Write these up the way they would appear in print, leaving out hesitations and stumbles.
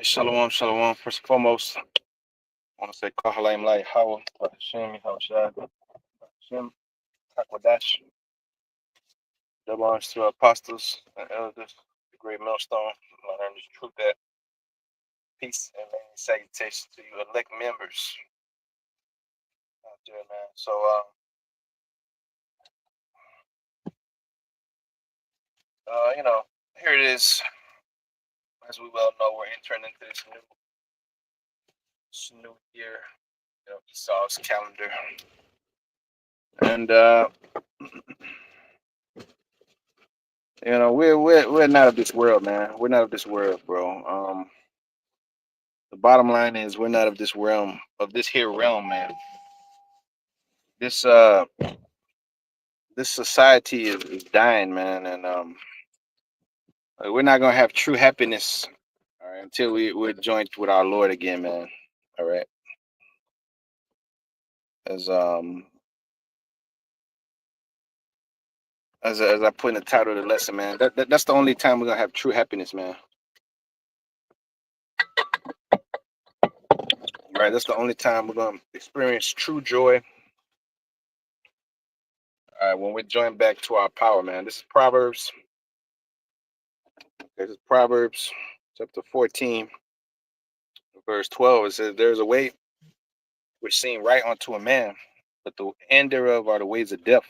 Right, shalom, shalom. First and foremost, I want to say Kahalaim Lai Hawa, Hashem, Hawashad, Hashem, Takwadash, belongs to our apostles and elders, the great millstone. I learned this truth that peace and many salutations to you elect members out there, man. So, here it is. As we well know, we're entering into this new year, Esau's calendar. And we're not of this world, man. We're not of this world, bro. The bottom line is we're not of this realm, of this here realm, man. This this society is dying, man, and we're not gonna have true happiness, all right, until we're joined with our Lord again, man. All right. As as I put in the title of the lesson, man, that's the only time we're gonna have true happiness, man. Right, that's the only time we're gonna experience true joy. All right, when we're joined back to our power, man. This is Proverbs. This is Proverbs chapter 14, verse 12. It says, "There's a way which seem right unto a man, but the end thereof are the ways of death.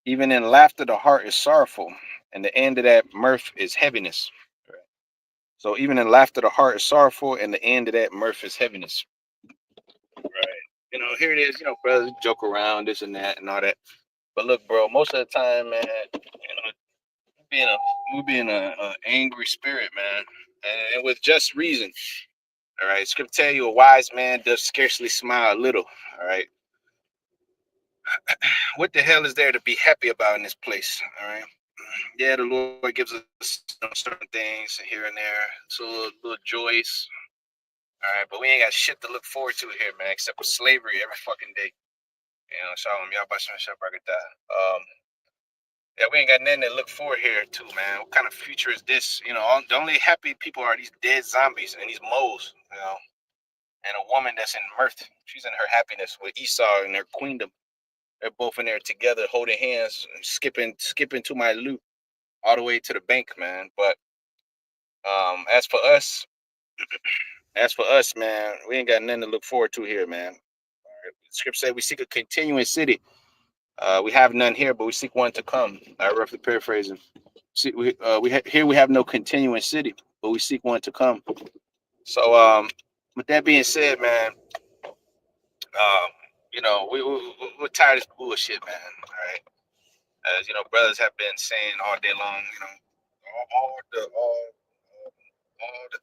Even in laughter, the heart is sorrowful, and the end of that mirth is heaviness." Right. So even in laughter, the heart is sorrowful, and the end of that mirth is heaviness. Right. Here it is. Brothers joke around this and that and all that. But look, bro, most of the time, man, being a we being a angry spirit, man, and with just reason. All right. Scripture tell you a wise man does scarcely smile a little. All right. What the hell is there to be happy about in this place? All right. Yeah, the Lord gives us certain things here and there, so little joys. All right, but we ain't got shit to look forward to here, man, except for slavery every fucking day. Shalom, y'all, yeah, we ain't got nothing to look forward here to, man. What kind of future is this? The only happy people are these dead zombies and these moles, and a woman that's in mirth. She's in her happiness with Esau and their queendom. They're both in there together, holding hands, and skipping to my loot all the way to the bank, man. But as for us, man, we ain't got nothing to look forward to here, man. Scripture said we seek a continuing city. We have none here, but we seek one to come. I roughly paraphrasing. See, here we have no continuing city, but we seek one to come. So, with that being said, man, we're tired of this bullshit, man. All right, as brothers have been saying all day long, all the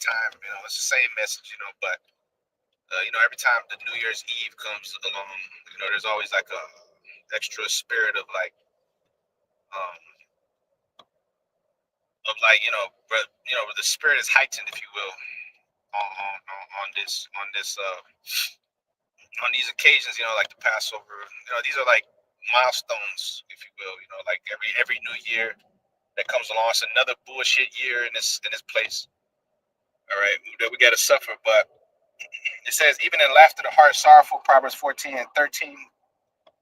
time, it's the same message, but every time the New Year's Eve comes along, there's always like a extra spirit of like, um, but the spirit is heightened, if you will, on these occasions, like the Passover. These are like milestones, if you will. Like every New Year that comes along, it's another bullshit year in this place. All right, that we got to suffer, but it says, even in laughter, the heart is sorrowful, Proverbs 14 and 13.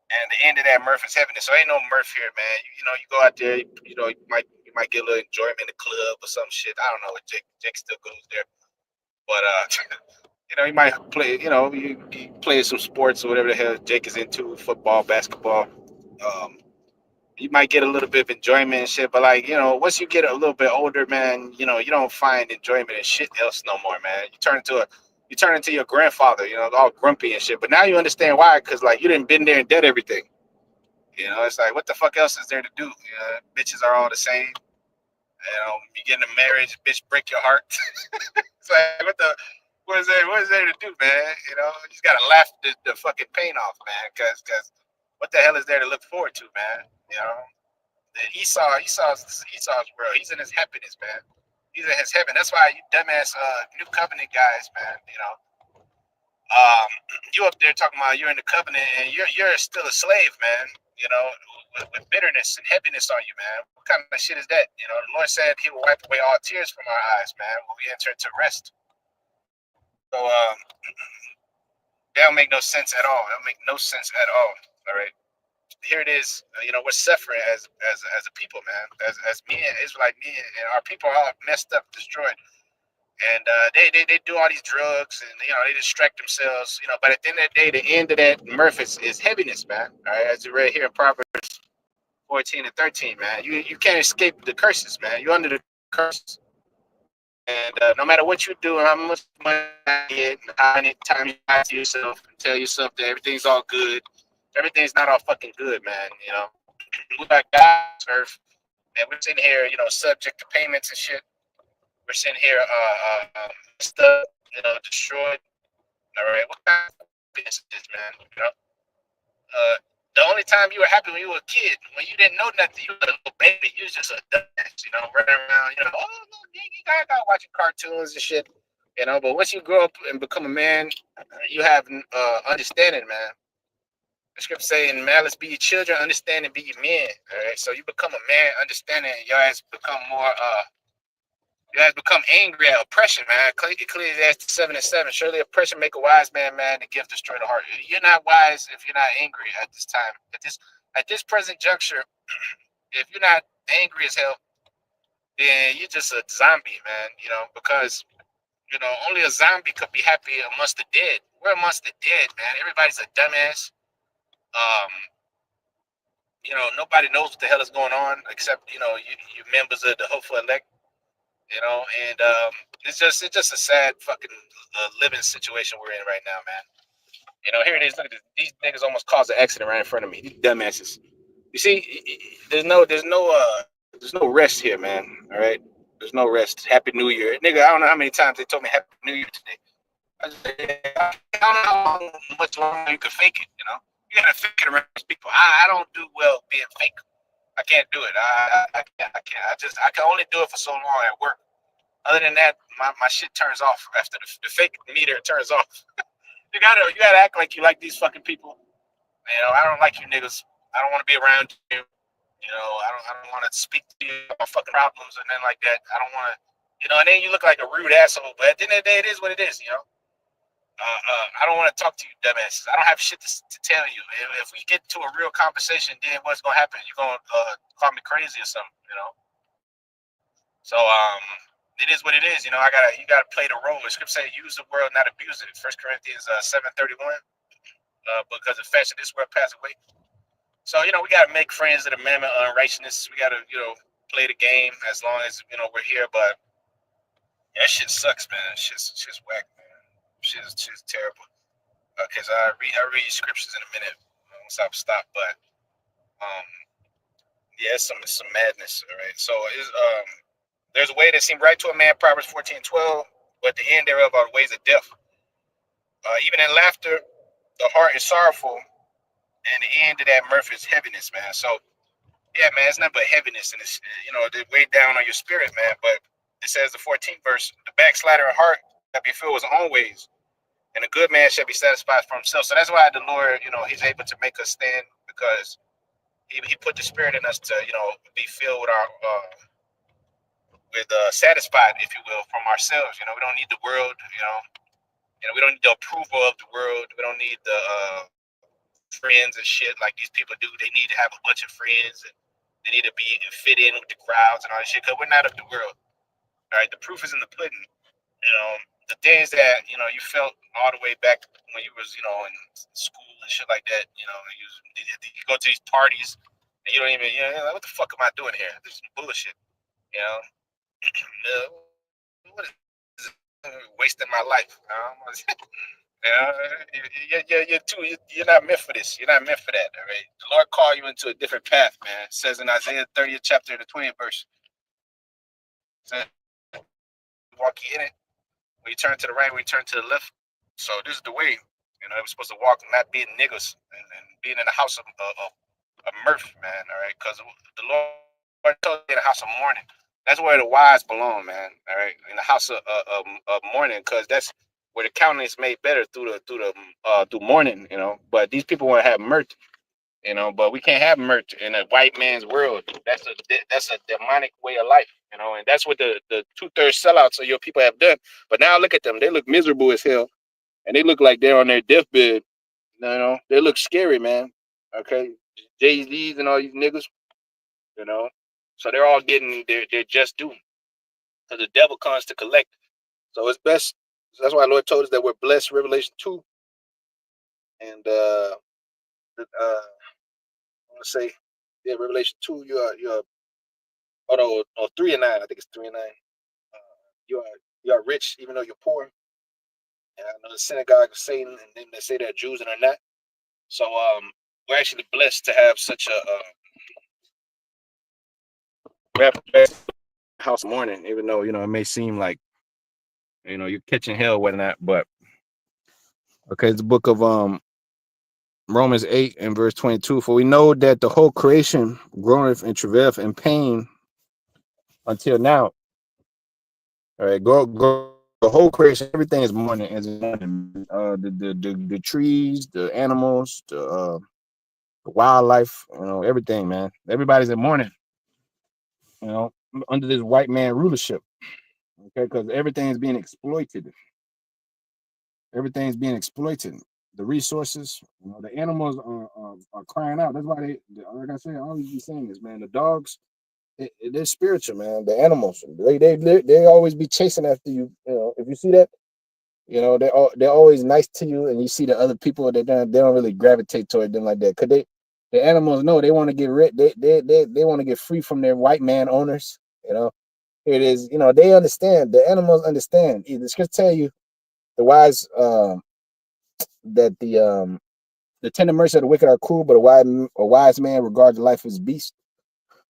And the end of that mirth is heaviness. So ain't no mirth here, man. You go out there, you might get a little enjoyment in the club or some shit. I don't know. Jake still goes there. But you might play, you play some sports or whatever the hell Jake is into, football, basketball. Um, you might get a little bit of enjoyment and shit, but like, once you get a little bit older, man, you don't find enjoyment and shit else no more, man. You turn into your grandfather, all grumpy and shit. But now you understand why, because like you didn't been there and did everything. It's like, what the fuck else is there to do? Bitches are all the same. You get in a marriage, bitch break your heart. It's like, what is there to do, man? You just gotta laugh the fucking pain off, man. Cause what the hell is there to look forward to, man? Esau's world. He's in his happiness, man. He's in his heaven. That's why you dumbass new covenant guys, man. You up there talking about you're in the covenant and you're still a slave, man. you know, with bitterness and heaviness on you, man. What kind of shit is that? You know, the Lord said He will wipe away all tears from our eyes, man, when we enter into rest. So that don't make no sense at all. That don't make no sense at all. All right. Here it is. You know, we're suffering as a people, man. As me and Israelite, me and our people are all messed up, destroyed, and they do all these drugs, and you know they distract themselves. You know, but at the end of the day, the end of that mirth is heaviness, man. All right, as you read here in Proverbs 14 and 13, man. You can't escape the curses, man. You're under the curses. And no matter what you do, and how much money you get, and how many times you lie to yourself and tell yourself that everything's all good, everything's not all fucking good, man. You know, we got God's earth, and we're sitting here, you know, subject to payments and shit. We're sitting here, messed up, you know, destroyed. All right, what kind of business is this, man? You know, the only time you were happy when you were a kid, when you didn't know nothing, you were a little baby, you was just a dumbass, you know, running around, you know, oh, no, you got watching cartoons and shit, you know. But once you grow up and become a man, you have understanding, man. The scripture saying, "Malice be your children, understanding be your men." All right, so you become a man, understanding, your ass become more. You guys become angry at oppression, man. Ecclesiastes 7:7. Surely oppression make a wise man mad, and the gift destroy the heart. You're not wise if you're not angry at this time. At this present juncture, if you're not angry as hell, then you're just a zombie, man. You know, because you know only a zombie could be happy amongst the dead. We're amongst the dead, man. Everybody's a dumbass. Um, you know, nobody knows what the hell is going on except you members of the hopeful elect. You know, and it's just a sad fucking living situation we're in right now, man. You know, here it is. Look at this. These niggas almost caused an accident right in front of me. These dumbasses. You see, there's no rest here, man. All right, there's no rest. Happy New Year, nigga. I don't know how many times they told me Happy New Year today. I don't know how much longer you can fake it. You know, you gotta fake it around these people. I don't do well being fake. I can't do it. I can only do it for so long at work. Other than that, my shit turns off after the fake meter turns off. You gotta act like you like these fucking people. You know, I don't like you niggas. I don't want to be around you. You know, I don't want to speak to you about fucking problems and then like that. I don't want to. You know, and then you look like a rude asshole. But at the end of the day, it is what it is. You know. I don't want to talk to you, dumbasses. I don't have shit to tell you. If we get to a real conversation, then what's gonna happen? You're gonna call me crazy or something. You know. So it is what it is. You know, you gotta play the role. The script says, "Use the world, not abuse it." 1 Corinthians 7:31. Because the fashion of this world pass away. So we gotta make friends of the mammon unrighteousness. We gotta play the game as long as we're here. But that shit sucks, man. Shit's whack, man. Shit's terrible. Okay, so I read scriptures in a minute once I stop. But um, yeah, it's some madness. All right. So there's a way that seems right to a man, Proverbs 14:12, but the end thereof are the ways of death. Even in laughter, the heart is sorrowful, and the end of that mirth is heaviness, man. So yeah, man, it's nothing but heaviness, and it's they weigh down on your spirit, man. But it says the 14th verse, the backslider of heart shall be filled with his own ways, and a good man shall be satisfied for himself. So that's why the Lord, He's able to make us stand because He put the spirit in us to, be filled with our satisfied, if you will, from ourselves. We don't need the world. We don't need the approval of the world. We don't need the friends and shit like these people do. They need to have a bunch of friends and they need to be fit in with the crowds and all that shit. Because we're not of the world. All right, the proof is in the pudding. The things that you felt all the way back when you was in school and shit like that. You go to these parties and you don't even like, what the fuck am I doing here? This is some bullshit. You know, what is this? Wasting my life. You're not meant for this. You're not meant for that. All right. The Lord called you into a different path, man. It says in Isaiah 30th chapter, the 20th verse. It says, walk ye in it. When you turn to the right, when you turn to the left. So this is the way. We're supposed to walk, not being niggas and being in the house of mirth, man. All right. Because the Lord told you in the house of mourning. That's where the wise belong, man. All right. In the house of mourning, because that's where the countenance is made better through mourning, But these people want to have mirth, But we can't have mirth in a white man's world. That's a demonic way of life, and that's what the 2/3 sellouts of your people have done. But now look at them; they look miserable as hell, and they look like they're on their deathbed. They look scary, man. Okay, Jay-Z's and all these niggas, you know, so they're all getting their just due because the devil comes to collect. So it's best. That's why the Lord told us that we're blessed. Revelation 2, and I want to say, yeah, Revelation 2. You are. Oh no, 3 and 9. I think it's 3 and 9. You are rich even though you're poor. And I know the synagogue of Satan, and then they say they're Jews and they're not. So we're actually blessed to have such a we have a blessed house morning, even though it may seem like you're catching hell, whatnot. But okay, it's the book of Romans 8 and verse 22. For we know that the whole creation groaneth and travaileth in pain until now. All right, go. The whole creation, everything is mourning. Is mourning. The trees, the animals, the wildlife, everything, man. Everybody's in mourning, you know, under this white man rulership. Okay, because everything is being exploited. Everything's being exploited. The resources, the animals are crying out. That's why like I said, I always be saying this, man. The dogs, they're spiritual, man. The animals, they always be chasing after you. If you see that, they're always nice to you, and you see the other people they don't really gravitate toward them like that. Cause the animals know they want to get rid. They want to get free from their white man owners. It is. They understand. The animals understand. The scripture tell you the wise that the tender mercy of the wicked are cruel, but a wise man regards the life of his beast.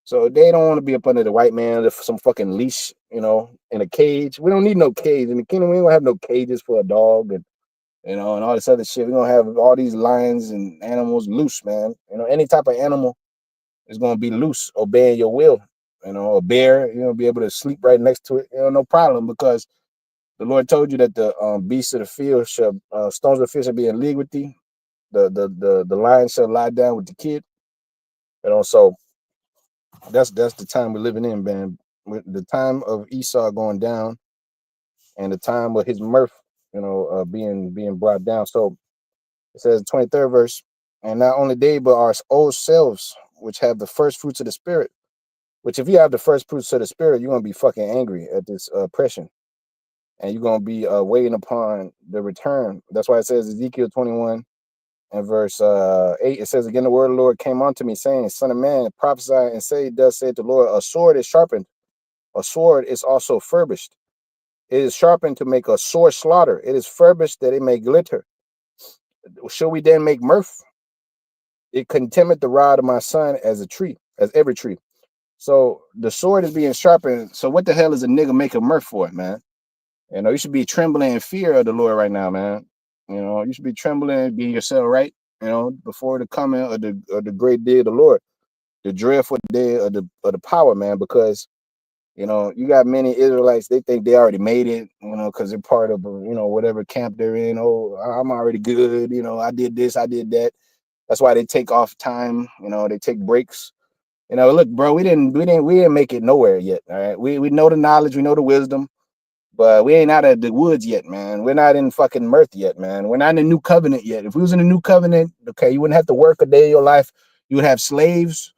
So they don't want to be up under the white man with some fucking leash, in a cage. We don't need no cage in the kingdom. We don't have no cages for a dog and all this other shit. We're gonna have all these lions and animals loose, man. Any type of animal is gonna be loose, obeying your will. A bear, be able to sleep right next to it, no problem, because the Lord told you that the beasts of the field shall stones of the field shall be in league with thee. The lion shall lie down with the kid. So that's the time we're living in, man. With the time of Esau going down and the time of his mirth, being brought down. So it says 23rd verse, and not only they, but our old selves, which have the first fruits of the spirit. Which, if you have the first fruits of the spirit, you're gonna be fucking angry at this oppression, and you're gonna be waiting upon the return. That's why it says Ezekiel 21 and verse 8. It says, again, the word of the Lord came unto me, saying, Son of man, prophesy and say, thus saith the Lord, a sword is sharpened, a sword is also furbished. It is sharpened to make a sore slaughter. It is furbished that it may glitter. Shall we then make mirth? It contemneth the rod of my son as a tree, as every tree. So the sword is being sharpened. So what the hell is a nigga making mirth for, man? You should be trembling in fear of the Lord right now, man. You should be trembling, getting yourself right, before the coming of the great day of the Lord, the dreadful day of the power, man, because you got many Israelites, they think they already made it, because they're part of, whatever camp they're in. Oh, I'm already good. I did this, I did that. That's why they take off time. They take breaks. Look, bro, we didn't make it nowhere yet. All right. We know the knowledge, we know the wisdom, but we ain't out of the woods yet, man. We're not in fucking mirth yet, man. We're not in the new covenant yet. If we was in the new covenant, okay, you wouldn't have to work a day of your life. You would have slaves.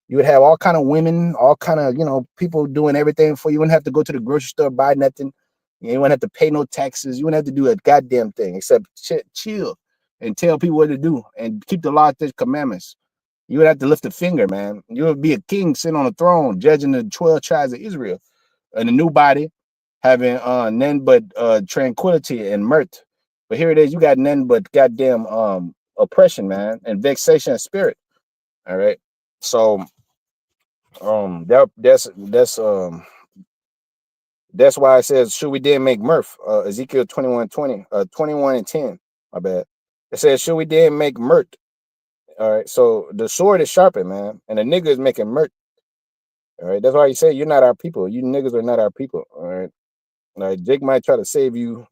You would have all kind of women, all kind of, people doing everything for you. You wouldn't have to go to the grocery store, buy nothing. You wouldn't have to pay no taxes. You wouldn't have to do a goddamn thing except chill and tell people what to do and keep the law, the commandments. You would have to lift a finger, man. You would be a king sitting on a throne, judging the 12 tribes of Israel in a new body, having none but tranquility and mirth. But here it is, you got none but goddamn oppression, man, and vexation of spirit. All right. So that's why it says, should we then make mirth? Ezekiel 21:20, 21 and 10. My bad. It says, should we then make mirth? All right. So the sword is sharpened, man, and the nigga is making mirth. All right. That's why you say you're not our people. You niggas are not our people. All right. Like Jake might try to save you,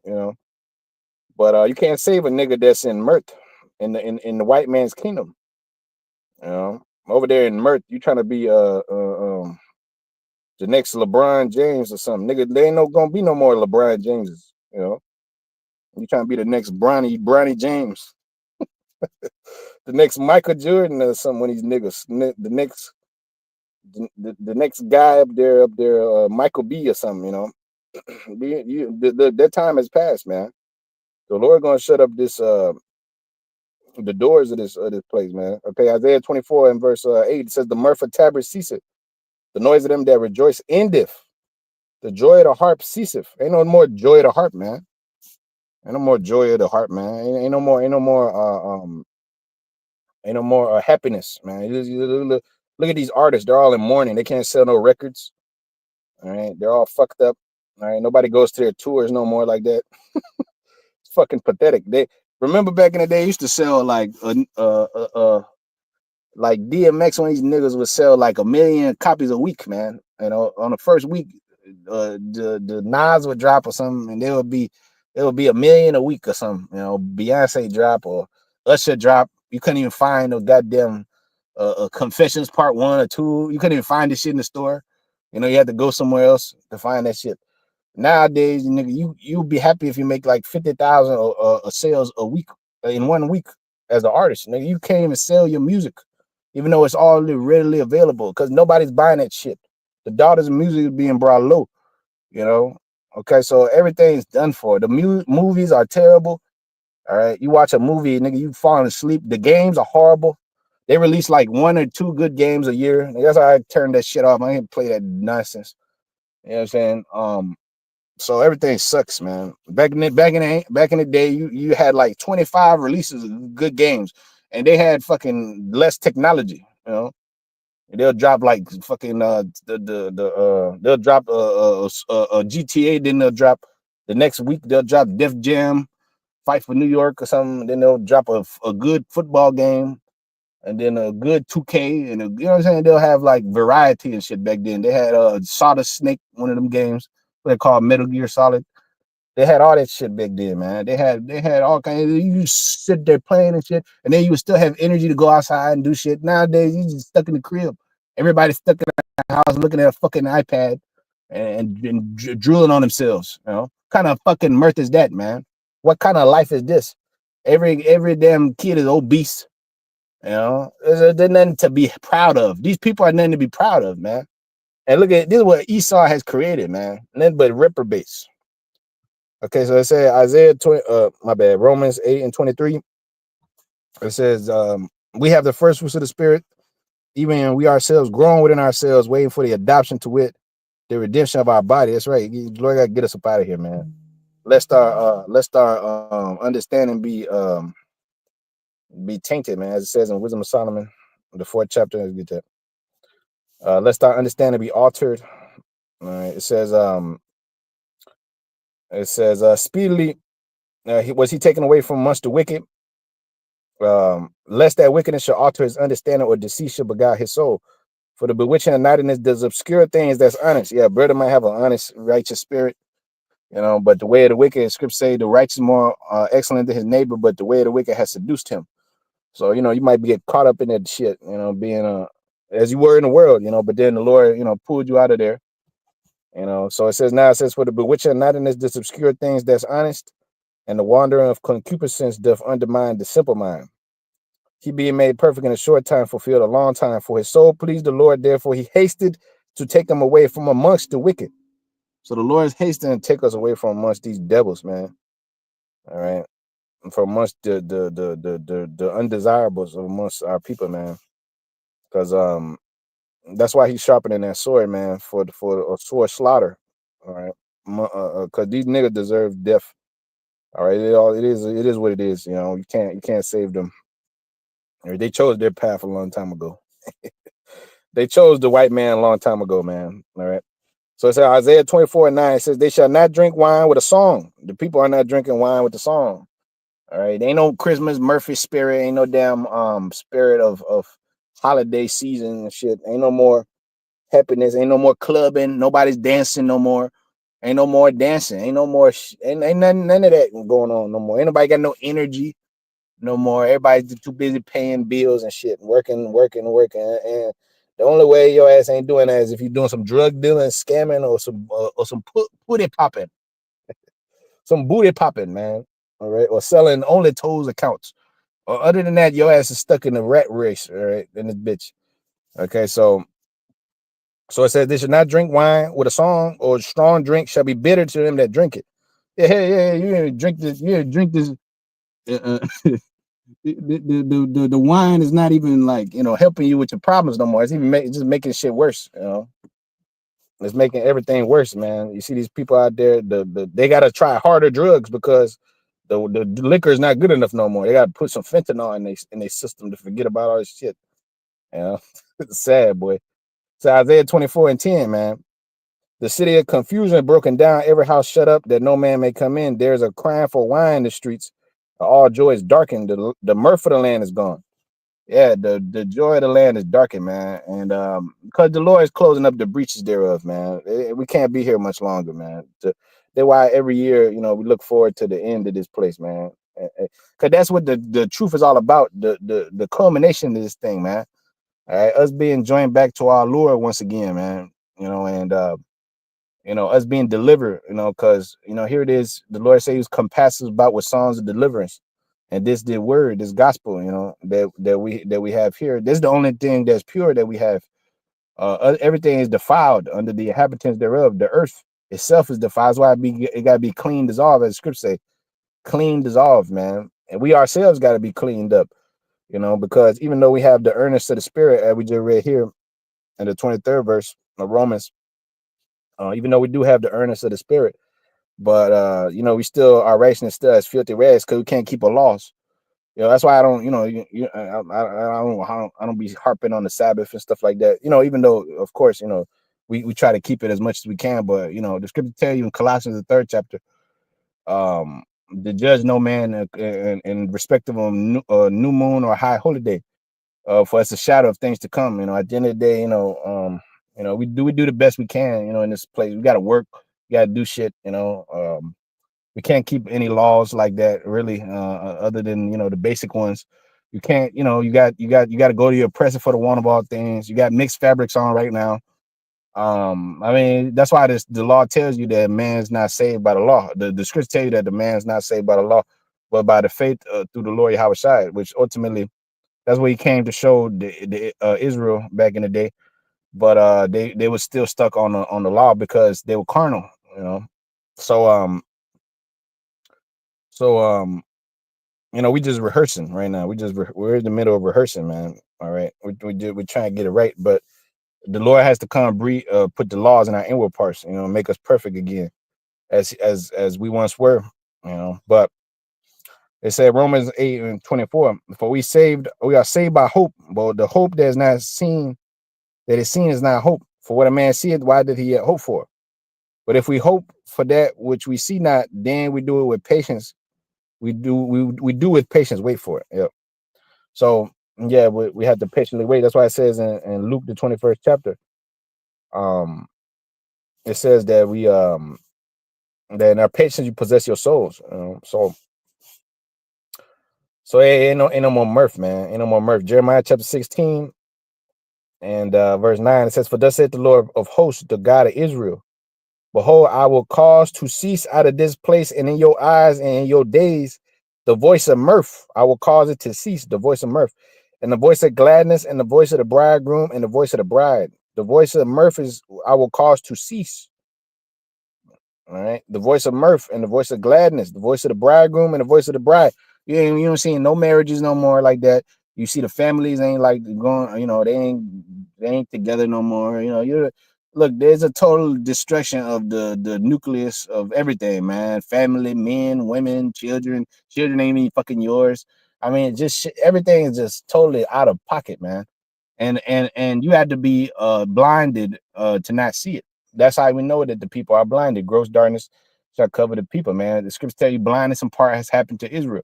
but you can't save a nigga that's in mirth in the white man's kingdom. Over there in Mert, you trying to be the next LeBron James or something, nigga. There ain't gonna be no more LeBron Jameses. You trying to be the next Bronny James, the next Michael Jordan or something. When these niggas, the next guy up there, Michael B or something. That time has passed, man. The Lord gonna shut up the doors of this place, man. Okay, Isaiah 24 and verse 8 it says, "The mirth of tabret ceaseth, the noise of them that rejoice endeth, the joy of the harp ceaseth." Ain't no more joy of the harp, man. Ain't no more joy of the harp, man. Ain't no more happiness, man. Look at these artists; they're all in mourning. They can't sell no records. All right, they're all fucked up. All right, nobody goes to their tours no more like that. It's fucking pathetic. They remember back in the day, they used to sell like DMX when these niggas would sell like 1 million copies a week, man. On the first week, the Nas would drop or something, and it would be 1 million a week or something. Beyonce drop or Usher drop. You couldn't even find no goddamn Confessions Part 1 or 2. You couldn't even find this shit in the store. You had to go somewhere else to find that shit. Nowadays, nigga, you'll be happy if you make like 50,000 sales a week in 1 week as an artist. Nigga, you can't even sell your music, even though it's all readily available because nobody's buying that shit. The daughters of music is being brought low, you know. Okay, so everything's done for. The movies are terrible. All right, you watch a movie, nigga, you falling asleep. The games are horrible. They release like 1 or 2 good games a year. That's how I turned that shit off. I didn't play that nonsense. You know what I'm saying? So everything sucks, man. Back in the day, you had like 25 releases of good games, and they had fucking less technology. They'll drop like fucking they'll drop a GTA, then they'll drop the next week they'll drop Def Jam, Fight for New York or something. Then they'll drop a good football game, and then a good 2K, and you know what I'm saying. They'll have like variety and shit back then. They had Solid Snake, one of them games what they call Metal Gear Solid. They had all that shit back then, man. They had all kinds of, you just sit there playing and shit, and then you would still have energy to go outside and do shit. Nowadays, you just stuck in the crib. Everybody's stuck in the house looking at a fucking iPad and drooling on themselves. Kind of fucking mirth is that, man? What kind of life is this? Every damn kid is obese. There's nothing to be proud of. These people are nothing to be proud of, man. And look at this is what Esau has created, man. Nothing but reprobates. Okay, so it says Isaiah 20, my bad, Romans 8 and 23. It says, we have the first fruits of the spirit, even we ourselves growing within ourselves, waiting for the adoption to wit, the redemption of our body. That's right. Lord gotta get us up out of here, man. Lest our understanding be tainted, man, as it says in Wisdom of Solomon, the 4th chapter. Let's get that. Lest our understanding be altered. All right. It says speedily was he taken away from amongst the wicked, lest that wickedness shall alter his understanding or deceit shall beguile his soul. For the bewitching of naughtiness does obscure things that's honest. Yeah, brother might have an honest, righteous spirit, but the way of the wicked, scripture say the righteous is more excellent than his neighbor, but the way of the wicked has seduced him. So, you might get caught up in that shit, being as you were in the world, but then the Lord, pulled you out of there. So it says, for the bewitching of naughtiness does obscure things that's honest, and the wandering of concupiscence doth undermine the simple mind. He being made perfect in a short time fulfilled a long time. For his soul pleased the Lord, therefore he hasted to take him away from amongst the wicked. So the Lord is hastening to take us away from amongst these devils, man. All right, from amongst the undesirables amongst our people, man. Because that's why he's sharpening that sword, man, for a sword slaughter. All right, because these niggas deserve death. All right, it is what it is. You can't save them. They chose their path a long time ago. They chose the white man a long time ago, man. All right. So it says Isaiah 24 and 9, it says, they shall not drink wine with a song. The people are not drinking wine with the song. All right. Ain't no Christmas Murphy spirit. Ain't no damn spirit of holiday season and shit. Ain't no more happiness. Ain't no more clubbing. Nobody's dancing no more. Ain't no more dancing. Ain't no more ain't none of that going on no more. Ain't nobody got no energy. no more. Everybody's too busy paying bills and shit, working. And the only way your ass ain't doing that is if you're doing some drug dealing, scamming, or some booty popping, man. All right, or selling only toes accounts. Or other than that, your ass is stuck in the rat race. All right, in this bitch. Okay, so it says they should not drink wine with a song, or strong drink shall be bitter to them that drink it. Yeah. You ain't drink this. You ain't drink this. The wine is not even like helping you with your problems no more. It's even just making shit worse. It's making everything worse, man. You see these people out there, they gotta try harder drugs because the liquor is not good enough no more. They gotta put some fentanyl in their system to forget about all this shit. You know, it's sad, boy. So Isaiah 24:10, man. The city of confusion broken down, every house shut up that no man may come in. There's a crying for wine in the streets. All joy is darkened. The mirth of the land is gone. Yeah, the joy of the land is darkened, man. And because the Lord is closing up the breaches thereof, man. We can't be here much longer, man. That's why every year, we look forward to the end of this place, man. Because that's what the truth is all about. The culmination of this thing, man. All right, us being joined back to our Lord once again, man. And us being delivered, because here it is. The Lord says he was compassed about with songs of deliverance. And this word, this gospel, that we have here. This is the only thing that's pure that we have. Everything is defiled under the inhabitants thereof. The earth itself is defiled. That's why it gotta be clean, dissolved, as the scripture say. Clean, dissolved, man. And we ourselves gotta be cleaned up, because even though we have the earnest of the spirit, as we just read here in the 23rd verse of Romans, even though we do have the earnest of the spirit, but we still our righteousness still as filthy rags because we can't keep a laws. That's why I don't, I don't be harping on the Sabbath and stuff like that. Even though, of course, we try to keep it as much as we can, but the scripture tell you in Colossians the 3rd chapter, to judge no man in respect of a new moon or high holy day, for it's a shadow of things to come. At the end of the day, we do the best we can. In this place, we got to work, we got to do shit. We can't keep any laws like that really, other than the basic ones. You can't, you got to go to your presser for the one of all things. You got mixed fabrics on right now. I mean, that's why the law tells you that man's not saved by the law. The scriptures tell you that the man's not saved by the law, but by the faith through the Lord Yahweh Shai, which ultimately that's what he came to show the Israel back in the day. But they were still stuck on the law because they were carnal. So so we just rehearsing right now. We're in the middle of rehearsing, man. All right, we're trying to get it right, but the Lord has to come put the laws in our inward parts, make us perfect again, as we once were, But it said Romans 8:24, for we are saved by hope, but the hope that is not seen, that is seen is not hope. For what a man seeth, why did he yet hope for? But if we hope for that which we see not, then we do it with patience. We do with patience wait for it. Yep. So yeah, we have to patiently wait. That's why it says in Luke the 21st chapter, um, it says that that in our patience you possess your souls. So ain't no more mirth, man. Ain't no more mirth. Jeremiah chapter 16 and verse 9, it says, for thus saith the Lord of hosts, the God of Israel, behold, I will cause to cease out of this place and in your eyes and in your days the voice of mirth. I will cause it to cease, the voice of mirth, and the voice of gladness, and the voice of the bridegroom, and the voice of the bride. The voice of mirth is I will cause to cease. All right. The voice of mirth and the voice of gladness, the voice of the bridegroom and the voice of the bride. You don't see no marriages no more like that. You see the families ain't like going, they ain't together no more. Look, there's a total destruction of the nucleus of everything, man. Family, men, women, children. Children ain't even fucking yours. I mean, just everything is just totally out of pocket, man. And you had to be blinded to not see it. That's how we know that the people are blinded. Gross darkness shall cover the people, man. The scriptures tell you blindness in part has happened to Israel.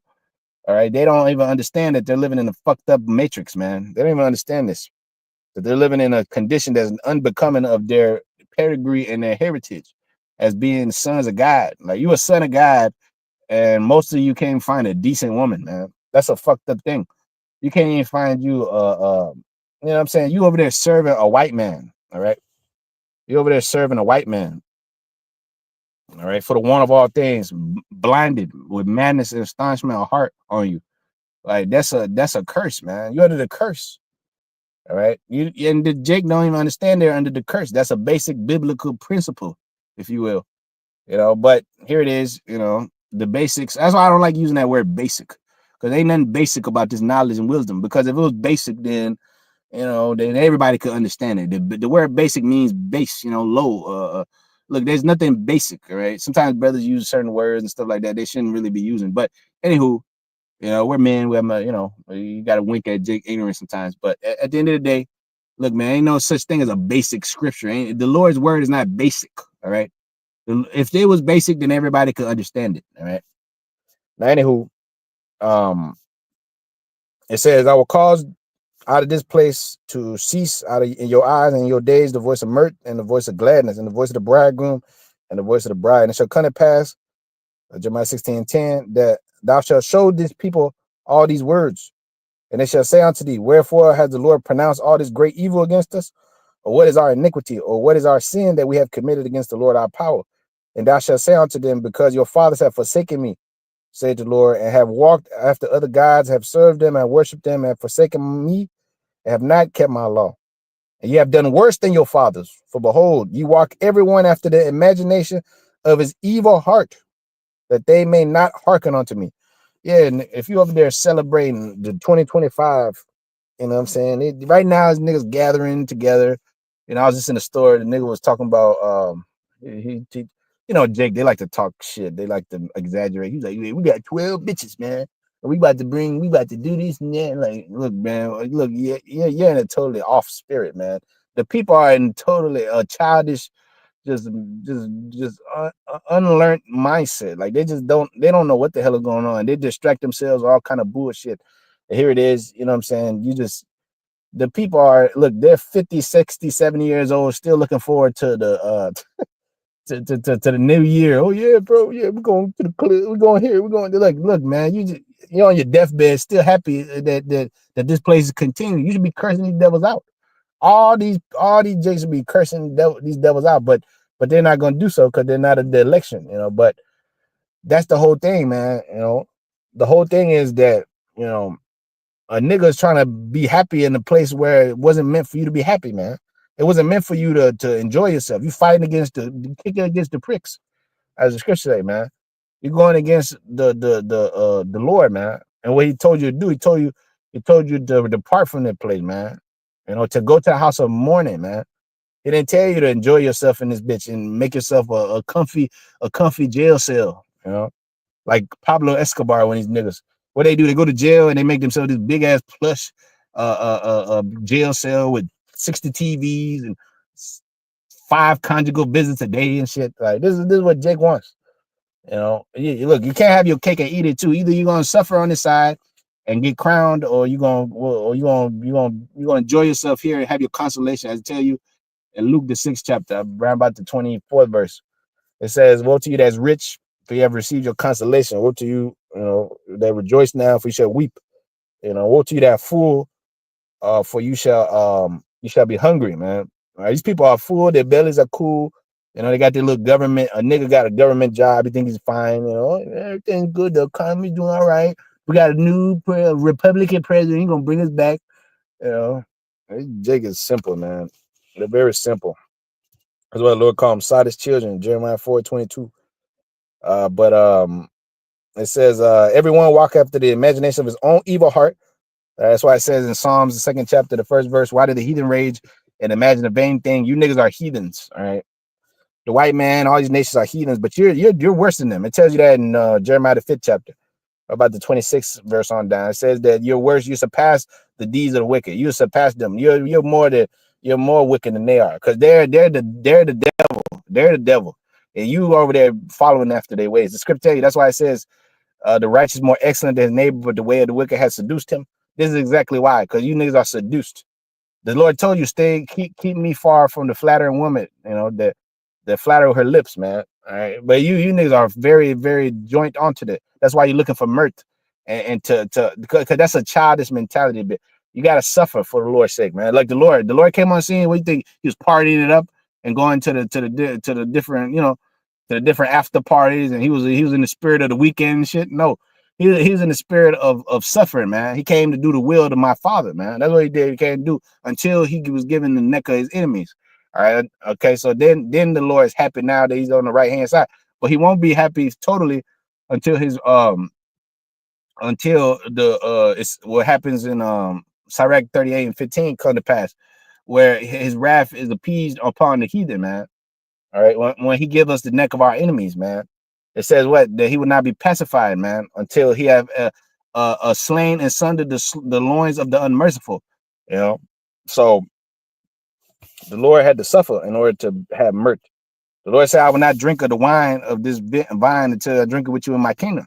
All right. They don't even understand that they're living in a fucked up matrix, man. They don't even understand this. That they're living in a condition that's unbecoming of their pedigree and their heritage as being sons of God. Like you a son of God, and most of you can't find a decent woman, man. That's a fucked up thing. You can't even find you you know what I'm saying? You over there serving a white man, all right? You over there serving a white man, all right, for the one of all things, blinded with madness and astonishment of heart on you. Like that's a curse, man. You're under the curse. All right. You and the Jake don't even understand they're under the curse. That's a basic biblical principle, if you will. But here it is, the basics. That's why I don't like using that word basic. Because ain't nothing basic about this knowledge and wisdom. Because if it was basic, then everybody could understand it. The word basic means base, low. Look, there's nothing basic, all right? Sometimes brothers use certain words and stuff like that they shouldn't really be using. But anywho, we're men. We have, you got to wink at Jake ignorance sometimes. But at the end of the day, look, man, ain't no such thing as a basic scripture. The Lord's word is not basic, all right? If it was basic, then everybody could understand it, all right? Now, anywho, um, it says, I will cause out of this place to cease out of in your eyes and in your days the voice of mirth and the voice of gladness and the voice of the bridegroom and the voice of the bride. And it shall come to pass, Jeremiah 16:10, that thou shalt show this people all these words. And they shall say unto thee, wherefore has the Lord pronounced all this great evil against us? Or what is our iniquity? Or what is our sin that we have committed against the Lord our power? And thou shalt say unto them, because your fathers have forsaken me, saith the Lord, and have walked after other gods, have served them, and worshipped them, and forsaken me, and have not kept my law. And ye have done worse than your fathers. For behold, ye walk every one after the imagination of his evil heart, that they may not hearken unto me. Yeah, and if you over there celebrating the 2025, you know what I'm saying? Right now, is niggas gathering together. I was just in the store. The nigga was talking about he Jake. They like to talk shit. They like to exaggerate. He's like, "Yeah, we got 12 bitches, man. And we about to do this and that." Like, look, man, look, you're in a totally off spirit, man. The people are in totally a childish, just unlearned mindset. Like they don't know what the hell is going on. They distract themselves with all kind of bullshit. And here it is, you know what I'm saying? The people are, look, they're 50, 60, 70 years old, still looking forward to the to the new year. Oh yeah, bro, yeah, we're going to the club, we're going here, we're going to look, man, you're on your deathbed, still happy that this place is continuing. You should be cursing these devils out. All these jakes should be cursing these devils out, but they're not gonna do so because they're not at the election, But that's the whole thing, man. The whole thing is that, a nigga is trying to be happy in a place where it wasn't meant for you to be happy, man. It wasn't meant for you to enjoy yourself. You fighting kicking against the pricks, as the scripture say, man. You're going against the Lord, man. And what he told you to do, he told you to depart from that place, man. To go to the house of mourning, man. He didn't tell you to enjoy yourself in this bitch and make yourself a comfy jail cell, like Pablo Escobar when these niggas. What they do, they go to jail and they make themselves this big ass plush jail cell with 60 TVs and 5 conjugal visits a day and shit. Like this is what Jake wants. Look, you can't have your cake and eat it too. Either you're gonna suffer on this side and get crowned, or you're gonna enjoy yourself here and have your consolation. As I tell you in Luke the 6th chapter, around about the 24th verse. It says, woe to you that's rich, for you have received your consolation. Woe to you, that rejoice now, for you shall weep. Woe to you that full, for you shall be hungry, man. All right, these people are full, their bellies are cool. They got their little government, a nigga got a government job, he think he's fine, everything's good, the economy's doing all right. We got a new Republican president, he's gonna bring us back, you know. Jake is simple, man. They're very simple. That's what the Lord called them, Sodom's children, Jeremiah 4:22. But it says, everyone walk after the imagination of his own evil heart. That's why it says in Psalms, the 2nd chapter, the 1st verse, why did the heathen rage and imagine a vain thing? You niggas are heathens, all right? The white man, all these nations are heathens, but you're worse than them. It tells you that in Jeremiah the 5th chapter, about the 26th verse on down. It says that you're worse, you surpass the deeds of the wicked. You surpass them. You're more wicked than they are, because they're the devil. They're the devil. And you over there following after their ways. The scripture tell you, that's why it says the righteous more excellent than his neighbor, but the way of the wicked has seduced him. This is exactly why, because you niggas are seduced. The Lord told you, keep me far from the flattering woman, that flatter her lips, man. All right. But you niggas are very, very joint onto that. That's why you're looking for mirth and to because that's a childish mentality. But you got to suffer for the Lord's sake, man. Like the Lord came on scene. What do you think? He was partying it up and going to the different, to the different after parties, and he was in the spirit of the weekend and shit. No, he was in the spirit of suffering, man. He came to do the will of my Father, man. That's what he did. He came to do until he was given the neck of his enemies. All right, okay. So then the Lord is happy now that he's on the right hand side, but he won't be happy totally until his until the it's what happens in Sirach 38 and 15 come to pass, where his wrath is appeased upon the heathen, man. All right, when he give us the neck of our enemies, man, it says what, that he would not be pacified, man, until he have slain and sundered the loins of the unmerciful. You know, so the Lord had to suffer in order to have mirth. The Lord said, "I will not drink of the wine of this vine until I drink it with you in my kingdom."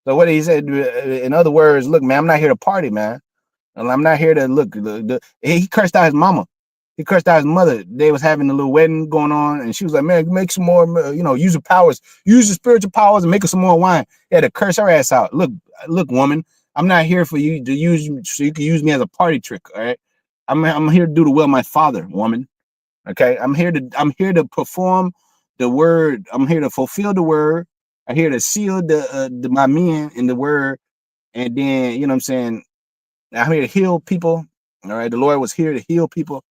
So what he said, in other words, look, man, I'm not here to party, man. And I'm not here to look. He cursed out his mama. He cursed out his mother. They was having a little wedding going on, and she was like, "Man, make some more. Use your powers, use your spiritual powers, and make us some more wine." He had to curse her ass out. Look, woman. I'm not here for you to use you so you can use me as a party trick. All right. I'm here to do the will of my Father, woman. Okay. I'm here to perform the word. I'm here to fulfill the word. I'm here to seal my men in the word, and then you know what I'm saying. I'm here to heal people. All right, the Lord was here to heal people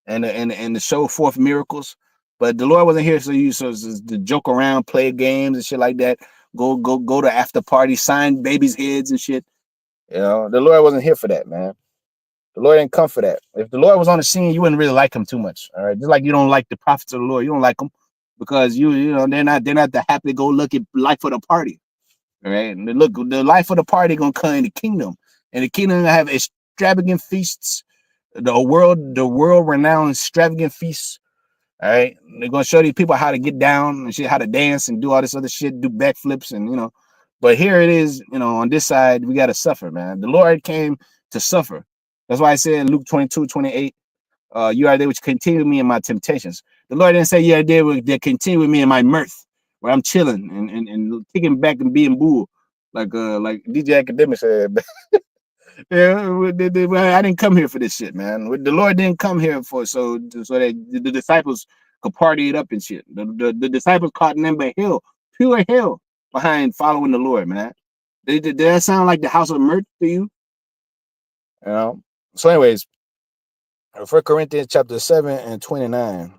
and to show forth miracles. But the Lord wasn't here to joke around, play games and shit like that. Go to after parties, sign babies' heads and shit. The Lord wasn't here for that, man. The Lord didn't come for that. If the Lord was on the scene, you wouldn't really like him too much. All right, just like you don't like the prophets of the Lord, you don't like them because they're not the happy-go-lucky life of the party. All right, and look, the life of the party gonna come in the kingdom, and the kingdom gonna have extravagant feasts, the world renowned extravagant feasts. All right, they're gonna show these people how to get down and shit, how to dance and do all this other shit, do backflips and. But here it is, on this side we gotta suffer, man. The Lord came to suffer. That's why I said in Luke 22:28, you are there which continue with me in my temptations. The Lord didn't say you are there that continue with me in my mirth, where I'm chilling and kicking back and being bull, like DJ Academic said. Yeah, I didn't come here for this shit, man. The Lord didn't come here so that the disciples could party it up and shit. The disciples caught nothing but hell, pure hell, behind following the Lord, man. Did that sound like the house of mirth to you? You know. So, anyways, 1 Corinthians chapter 7 and 29.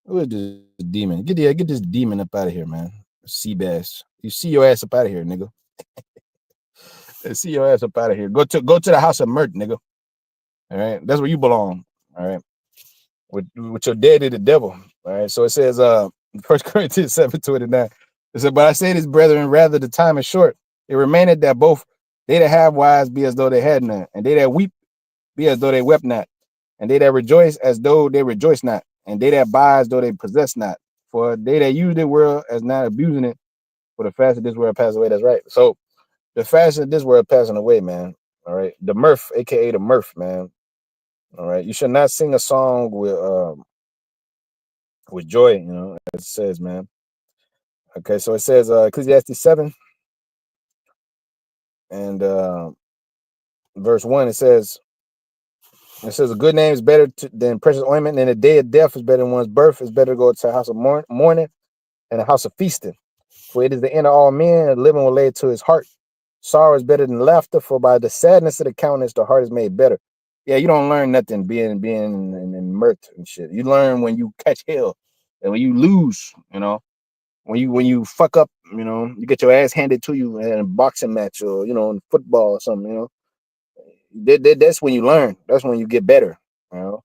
Who is this demon? Get this demon up out of here, man. Sea bass. You see your ass up out of here, nigga. See your ass up out of here. Go to the house of mirth, nigga. All right, that's where you belong. All right, with your daddy, the devil. All right, so it says, 1 Corinthians 7:29. It said, "But I say this, brethren, rather the time is short. It remaineth that both they that have wives be as though they had none, and they that weep be as though they wept not, and they that rejoice as though they rejoice not, and they that buy as though they possess not. For they that use the world as not abusing it, for the fast of this world pass away." That's right. So the fast of this world passing away, man. All right, the mirth, aka the mirth, man. All right, you should not sing a song with joy, as it says, man. Okay, so it says, Ecclesiastes 7 and verse 1. It says a good name is better than precious ointment, and the day of death is better than one's birth. It's better to go to a house of mourning and a house of feasting. For it is the end of all men, and living will lay to his heart. Sorrow is better than laughter, for by the sadness of the countenance the heart is made better. Yeah, you don't learn nothing being in mirth and shit. You learn when you catch hell and when you lose, when you fuck up, you get your ass handed to you in a boxing match or in football or something, that's when you learn. That's when you get better, you know.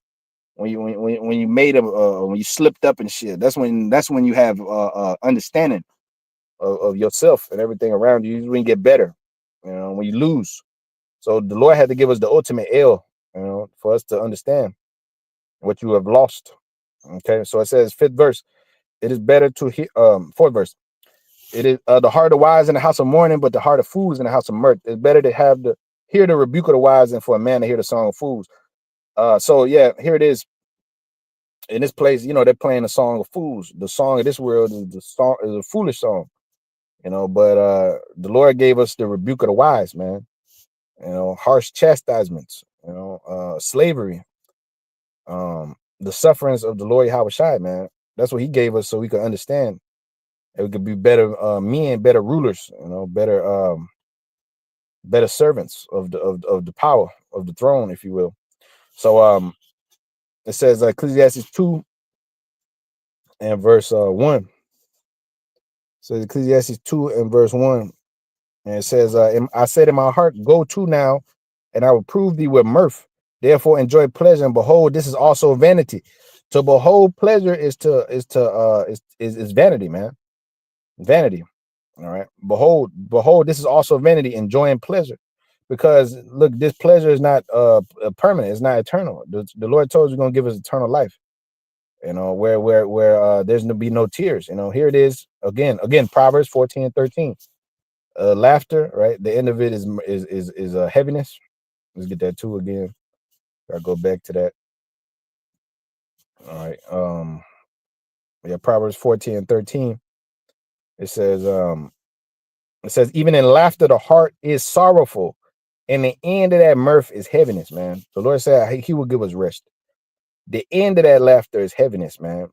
When you made when you slipped up and shit. That's when you have understanding of yourself and everything around you. When you get better, when you lose. So the Lord had to give us the ultimate L, for us to understand what you have lost. Okay, so it says fifth verse. It is better to hear. Fourth verse. It is the heart of wise in the house of mourning, but the heart of fools in the house of mirth. It's better to hear the rebuke of the wise than for a man to hear the song of fools. So yeah, here it is. In this place, they're playing the song of fools. The song of this world is a foolish song. But the Lord gave us the rebuke of the wise, man. Harsh chastisements, slavery, the sufferings of the Lord Yahushua, man. That's what he gave us so we could understand and we could be better men, better rulers, better servants of the power of the throne, if you will. So it says Ecclesiastes 2 and verse 1. So Ecclesiastes 2 and verse 1. And it says, I said in my heart, go to now, and I will prove thee with mirth. Therefore enjoy pleasure, and behold, this is also vanity. To behold pleasure is vanity, man. Vanity. All right. Behold, this is also vanity, enjoying pleasure. Because look, this pleasure is not permanent, it's not eternal. The Lord told us he's gonna give us eternal life, where there's gonna be no tears. Here it is again, Proverbs 14 and 13. Laughter, right? The end of it is heaviness. Let's get that too again. I'll go back to that. All right. Yeah, Proverbs 14 and 13. It says, even in laughter, the heart is sorrowful, and the end of that mirth is heaviness, man. The Lord said he will give us rest. The end of that laughter is heaviness, man.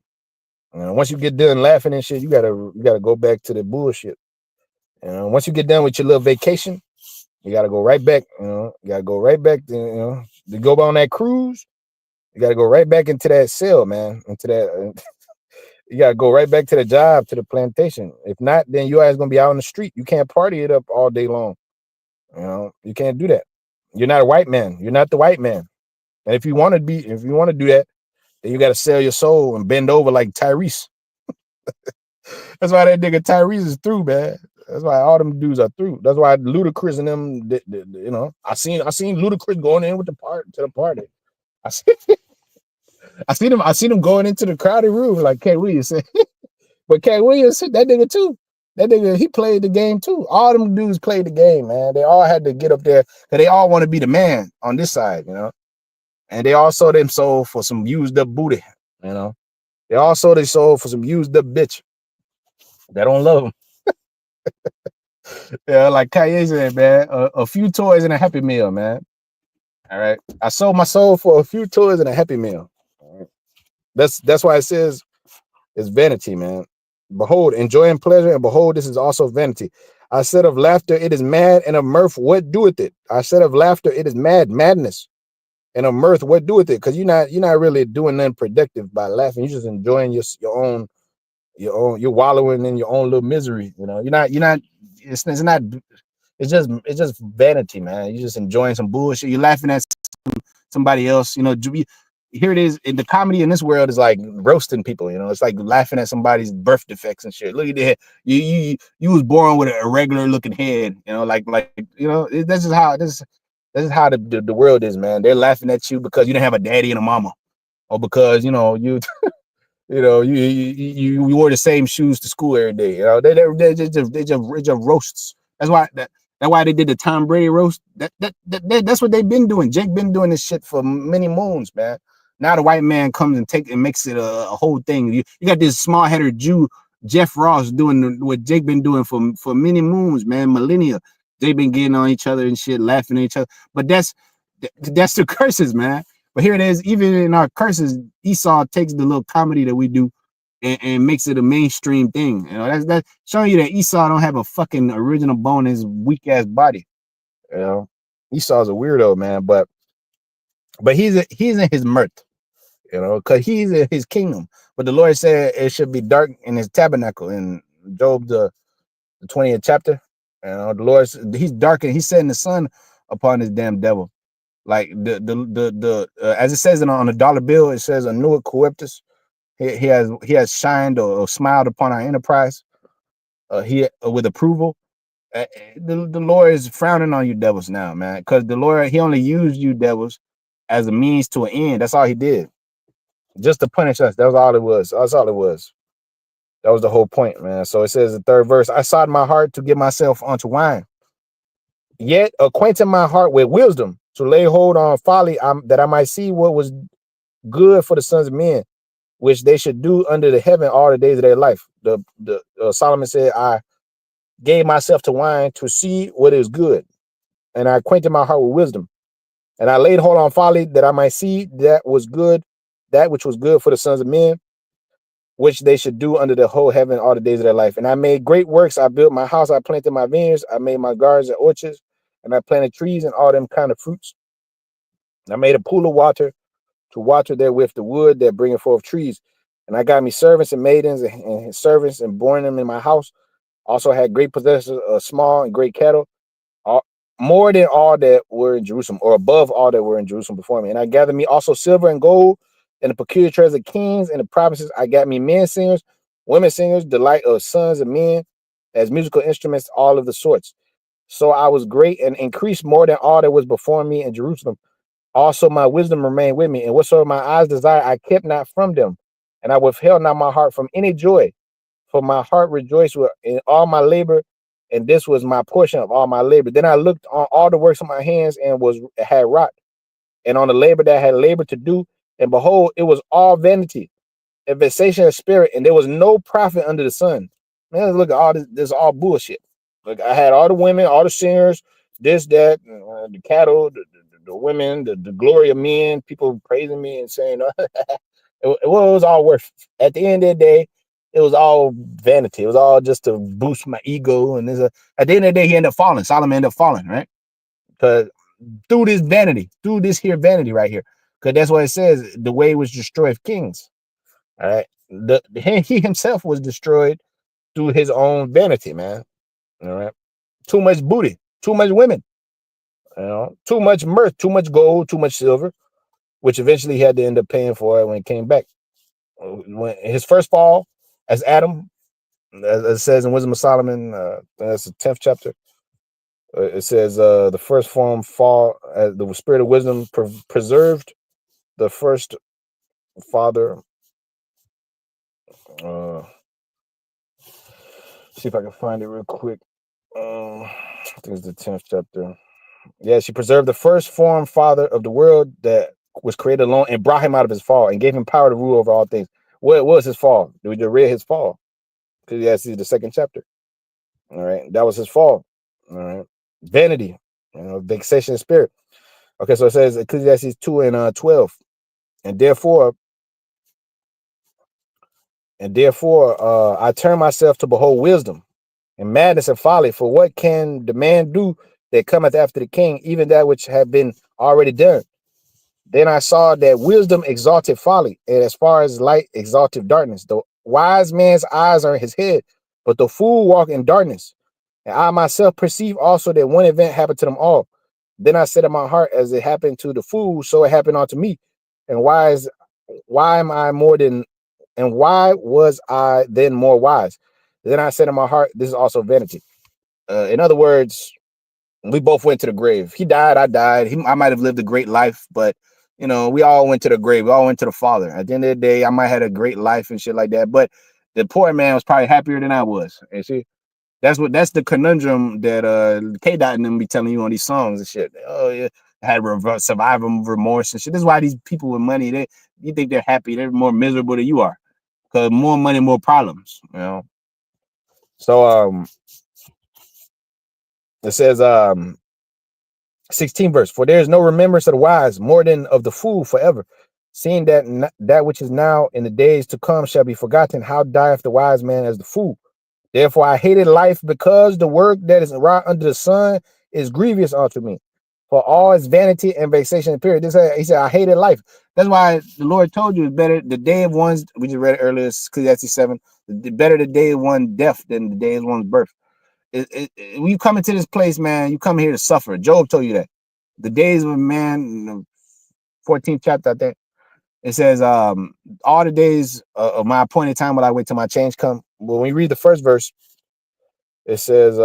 Once you get done laughing and shit, you gotta go back to the bullshit. Once you get done with your little vacation, you gotta go right back. You gotta go right back to go on that cruise. You gotta go right back into that cell, man. Into that, you gotta go right back to the job, to the plantation. If not, then your ass gonna be out on the street. You can't party it up all day long. You can't do that. You're not a white man. You're not the white man. And if you want to do that, then you gotta sell your soul and bend over like Tyrese. That's why that nigga Tyrese is through, man. That's why all them dudes are through. That's why Ludacris and them, I seen Ludacris going in with the party. I see, I seen him going into the crowded room like Cat Williams. But Cat Williams, that nigga too. That nigga, he played the game too. All them dudes played the game, man. They all had to get up there because they all want to be the man on this side. And they all sold them soul for some used up booty, you know. They all sold their soul for some used up bitch. They don't love them. Yeah, like Kanye said, man, a few toys and a Happy Meal, man. All right. I sold my soul for a few toys and a Happy Meal. All right. That's why it says it's vanity, man. Behold, enjoy and pleasure, and behold, this is also vanity. I said of laughter, it is mad, and of mirth, what doeth it? I said of laughter, it is madness, and of mirth, what doeth it? Because you're not really doing nothing productive by laughing. You're just enjoying you're wallowing in your own little misery. You're not. It's just vanity, man. You're just enjoying some bullshit. You're laughing at somebody else. Here it is. In the comedy in this world is like roasting people. It's like laughing at somebody's birth defects and shit. Look at that. You was born with a irregular looking head. This is how the world is, man. They're laughing at you because you didn't have a daddy and a mama, or because you wore the same shoes to school every day. They just roasts. That's why they did the Tom Brady roast. That's what they've been doing. Jake been doing this shit for many moons, man. Now the white man comes and makes it a whole thing. You got this small headed Jew, Jeff Ross, doing what Jake been doing for many moons, man, millennia. They been getting on each other and shit, laughing at each other. But that's the curses, man. But here it is, even in our curses, Esau takes the little comedy that we do and makes it a mainstream thing. That's showing you that Esau don't have a fucking original bone in his weak ass body. Esau's a weirdo, man, but he's in his mirth, because he's in his kingdom. But the Lord said it should be dark in his tabernacle in Job the 20th chapter. The Lord, he's darkened, he's setting the sun upon this damn devil. Like the as it says on the dollar bill, it says Anua Coeptus. He has shined or smiled upon our enterprise. He with approval. The Lord is frowning on you devils now, man, because the Lord, he only used you devils as a means to an end. That's all he did, just to punish us. That was all it was. That's all it was. That was the whole point, man. So it says the third verse: I sought my heart to give myself unto wine, yet acquainting my heart with wisdom, to lay hold on folly, that I might see what was good for the sons of men, which they should do under the heaven all the days of their life. The Solomon said, gave myself to wine to see what is good, and I acquainted my heart with wisdom. And I laid hold on folly that I might see that which was good for the sons of men, which they should do under the whole heaven all the days of their life. And I made great works. I built my house. I planted my vineyards. I made my gardens and orchards, and I planted trees and all them kind of fruits. And I made a pool of water to water therewith the wood that bringeth forth trees. And I got me servants and maidens and servants and born them in my house. Also had great possessions of small and great cattle, all, more than all that were in Jerusalem, or above all that were in Jerusalem before me. And I gathered me also silver and gold and the peculiar treasures of kings and the provinces. I got me men singers, women singers, delight of sons of men, as musical instruments, all of the sorts. So I was great and increased more than all that was before me in Jerusalem. Also, my wisdom remained with me, and whatsoever my eyes desired, I kept not from them. And I withheld not my heart from any joy, for my heart rejoiced in all my labor, and this was my portion of all my labor. Then I looked on all the works of my hands and was had wrought, and on the labor that I had labored to do, and behold, it was all vanity and vexation of spirit, and there was no profit under the sun. Man, look at all this all bullshit. Like I had all the women, all the singers, this, that, the cattle, the women, the glory of men, people praising me and saying, it was all worth. At the end of the day, it was all vanity. It was all just to boost my ego. And at the end of the day, he ended up falling. Solomon ended up falling, right? Because through this vanity, through this here vanity right here, because that's what it says. The way was destroyed of kings. All right, he himself was destroyed through his own vanity, man. All right, too much booty, too much women, too much mirth, too much gold, too much silver, which eventually he had to end up paying for it when he came back. When his first fall as Adam, as it says in Wisdom of Solomon, that's the 10th chapter. It says the first form fall, the spirit of wisdom preserved the first father. See if I can find it real quick. I think it's the 10th chapter. Yeah, she preserved the first form father of the world that was created alone and brought him out of his fall and gave him power to rule over all things. What was his fall? We just read his fall. Ecclesiastes, the 2nd chapter. All right, that was his fall. All right, vanity, vexation of spirit. Okay, so it says Ecclesiastes 2 and 12, and therefore, I turn myself to behold wisdom and madness and folly. For what can the man do that cometh after the king, even that which have been already done? Then I saw that wisdom exalted folly, and as far as light exalted darkness. The wise man's eyes are in his head, but the fool walk in darkness. And I myself perceive also that one event happened to them all. Then I said in my heart, as it happened to the fool, so it happened unto me. And why am I more than, and why was I then more wise? Then I said in my heart, this is also vanity. In other words, we both went to the grave. He died, I died. I might have lived a great life, but we all went to the grave. We all went to the Father. At the end of the day, I might have had a great life and shit like that, but the poor man was probably happier than I was. And see, that's the conundrum that K Dot and them be telling you on these songs and shit. Oh yeah, had survival remorse and shit. This is why these people with money, you think they're happy, they're more miserable than you are, because more money, more problems. So it says 16 verse, for there is no remembrance of the wise more than of the fool forever, seeing that that which is now in the days to come shall be forgotten. How dieth the wise man as the fool? Therefore I hated life, because the work that is wrought under the sun is grievous unto me. For all is vanity and vexation. Period. He said, I hated life. That's why the Lord told you it's better the day of one's, we just read it earlier, Ecclesiastes 7, better the day of one's death than the day of one's birth. When you come into this place, man, you come here to suffer. Job told you that. The days of a man, 14th chapter, I think, it says, all the days of my appointed time will I wait till my change come. When we read the first verse, it says,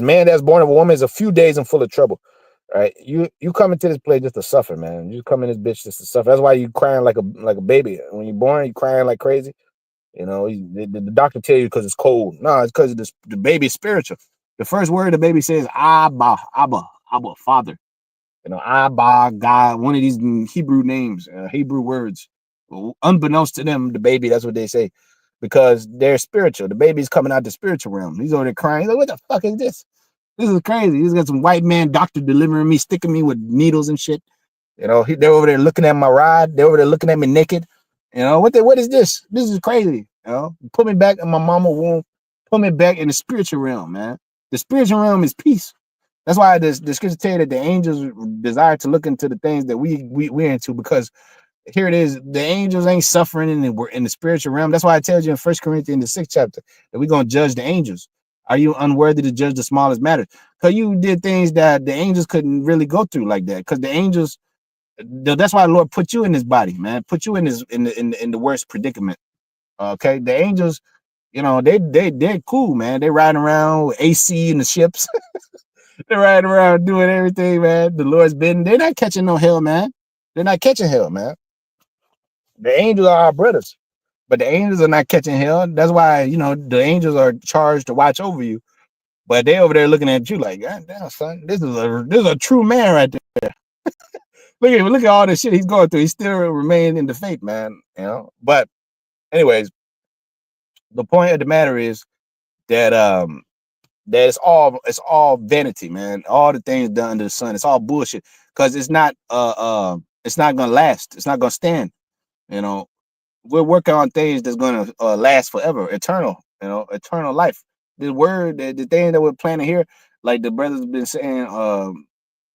man that's born of a woman is a few days and full of trouble. All right. You come into this place just to suffer, man. You come in this bitch just to suffer. That's why you crying like a baby. When you're born, you crying like crazy. The doctor tell you because it's cold. No, it's because the baby is spiritual. The first word the baby says, Abba, Abba, Abba, Father. Abba, God, one of these Hebrew names, Hebrew words. Unbeknownst to them, the baby, that's what they say. because they're spiritual. The baby's coming out the spiritual realm. He's over there crying. He's like, what the fuck is this? This is crazy. He's got some white man doctor delivering me, sticking me with needles and shit. You know, they're over there looking at my rod. They're over there looking at me naked. You know, what is this? This is crazy. You know, put me back in my mama womb. Put me back in the spiritual realm, man. The spiritual realm is peace. That's why the scripture tell you that the angels desire to look into the things that we're into, because here it is, the angels ain't suffering in the spiritual realm. That's why it tells you in 1 Corinthians, the 6th chapter, that we're gonna judge the angels. Are you unworthy to judge the smallest matter? Because you did things that the angels couldn't really go through like that. Because the angels, that's why the Lord put you in this body, man. Put you in this in the worst predicament. Okay, the angels, you know, they're cool, man. They riding around with AC in the ships. They're riding around doing everything, man. The Lord's been. They're not catching no hell, man. They're not catching hell, man. The angels are our brothers, but the angels are not catching hell. That's why, you know, the angels are charged to watch over you. But they over there looking at you like, God damn, son, this is a true man right there. Look at all the shit he's going through. He still remain in the faith, man. You know. But anyways, the point of the matter is that that it's all vanity, man. All the things done under the sun, it's all bullshit. Because it's not gonna last. It's not gonna stand. You know, we're working on things that's gonna last forever, eternal. You know, eternal life. The word, the thing that we're planning here, like the brothers been saying,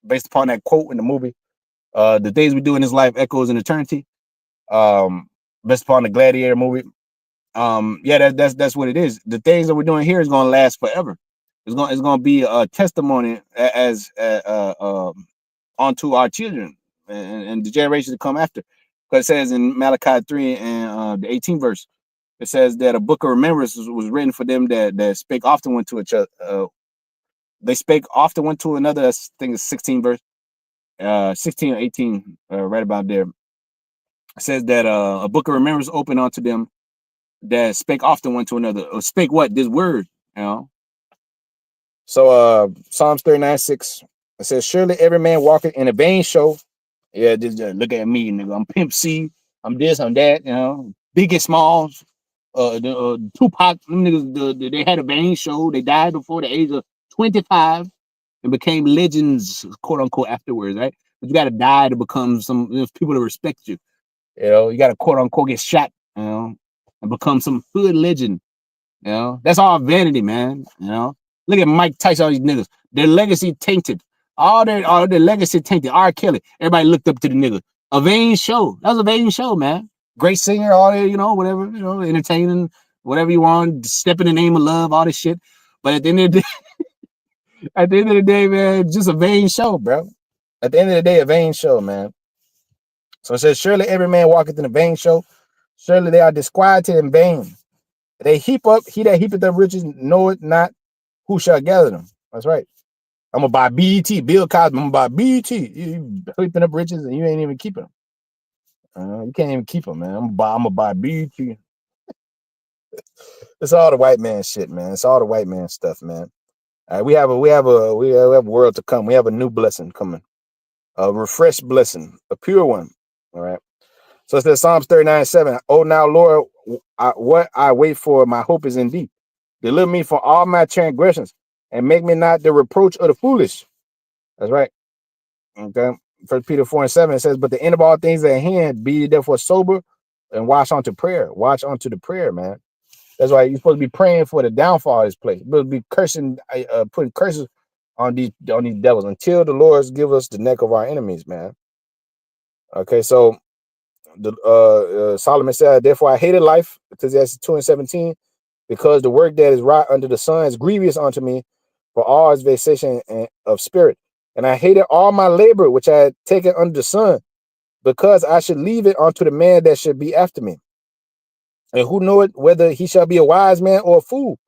based upon that quote in the movie, the things we do in this life echoes in eternity. Based upon the Gladiator movie. Yeah, that's what it is. The things that we're doing here is gonna last forever. It's gonna be a testimony as onto our children and the generations to come after. Because it says in Malachi 3 and the 18th verse, it says that a book of remembrance was written for them that spake often one to each other. They spake often one to another. I think it's 16 verse, 16 or 18, right about there. It says that a book of remembrance opened unto them that spake often one to another. Or spake what? This word, you know. So Psalms 39:6. It says, surely every man walking in a vain show. Yeah, just look at me, nigga. I'm Pimp C. I'm this, I'm that, you know. Biggie Smalls, Tupac, them niggas, they had a vain show. They died before the age of 25 and became legends, quote unquote, afterwards, right? But you gotta die to become some, you know, people to respect you. You know, you gotta quote unquote get shot, you know, and become some hood legend. You know, that's all vanity, man. You know, look at Mike Tyson, all these niggas. Their legacy tainted. All their legacy tainted. R. Kelly. Everybody looked up to the nigga. A vain show. That was a vain show, man. Great singer, all that, you know, whatever, you know, entertaining, whatever you want, step in the name of love, all this shit. But at the end of the day, at the end of the day, man, just a vain show, bro. At the end of the day, a vain show, man. So it says, surely every man walketh in a vain show. Surely they are disquieted in vain. They heap up, he that heapeth up riches knoweth not who shall gather them. That's right. I'm gonna buy BET, Bill Cosby. I'm gonna buy BET. You heaping up riches and you ain't even keeping them. You can't even keep them, man. I'm gonna buy BET. It's all the white man shit, man. It's all the white man stuff, man. All right, we have a world to come. We have a new blessing coming, a refreshed blessing, a pure one. All right. So it says Psalms 39:7. Oh, now, Lord, what I wait for, my hope is in thee. Deliver me from all my transgressions and make me not the reproach of the foolish. That's right. Okay. 1 Peter 4:7, it says, but the end of all things at hand, be ye therefore sober and watch unto prayer. Watch unto the prayer, man. That's why you're supposed to be praying for the downfall of this place. You're supposed to be cursing, putting curses on these devils until the Lord give us the neck of our enemies, man. Okay, so Solomon said, therefore I hated life, Ecclesiastes 2:17, because the work that is wrought under the sun is grievous unto me, for all is vexation of spirit. And I hated all my labor which I had taken under the sun, because I should leave it unto the man that should be after me. And who knoweth whether he shall be a wise man or a fool?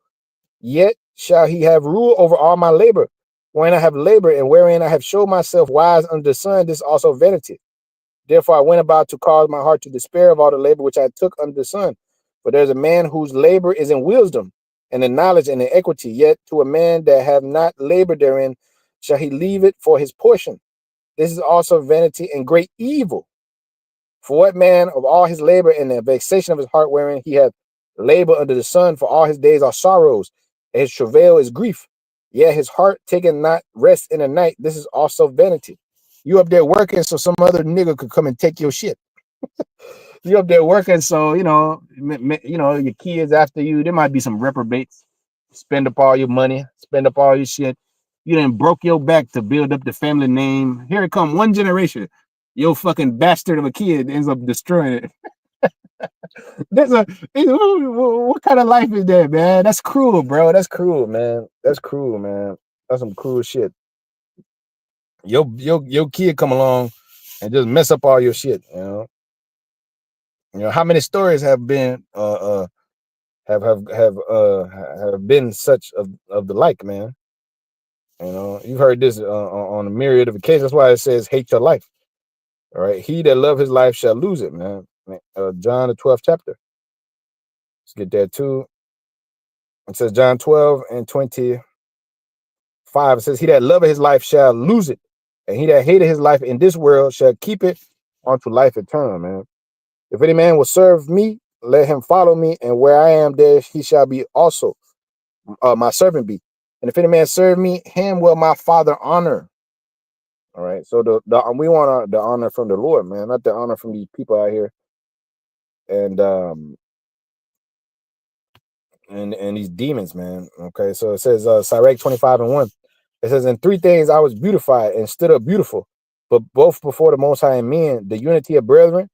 Yet shall he have rule over all my labor, wherein I have labored, and wherein I have showed myself wise under the sun. This also vanity. Therefore I went about to cause my heart to despair of all the labor which I took under the sun. For there's a man whose labor is in wisdom, and in knowledge, and in equity. Yet to a man that have not labored therein shall he leave it for his portion. This is also vanity and great evil. For what man of all his labor and the vexation of his heart wherein he hath labor under the sun, for all his days are sorrows, and his travail is grief. Yet his heart taketh not rest in the night. This is also vanity. You up there working so some other nigga could come and take your shit. You up there working so your kids after you. There might be some reprobates. Spend up all your money, spend up all your shit. You done broke your back to build up the family name. Here it come one generation. Your fucking bastard of a kid ends up destroying it. There's a what kind of life is that, man? That's cruel, bro. That's cruel, man. That's cruel, man. That's some cruel shit. Your kid come along and just mess up all your shit. How many stories have been have been such of the like, man. You've heard this on a myriad of occasions. That's why it says, "Hate your life." All right, he that love his life shall lose it, man. John the 12th chapter. Let's get that too. It says John 12:25. It says, "He that loveth his life shall lose it, and he that hated his life in this world shall keep it unto life eternal." Man, if any man will serve me, let him follow me, and where I am, there he shall be also. My servant be. And if any man serve me, him will my Father honor. All right. So we want the honor from the Lord, man, not the honor from these people out here and and these demons, man. Okay. So it says Sirach 25:1. It says, "In three things I was beautified and stood up beautiful, but both before the Most High and men, the unity of brethren."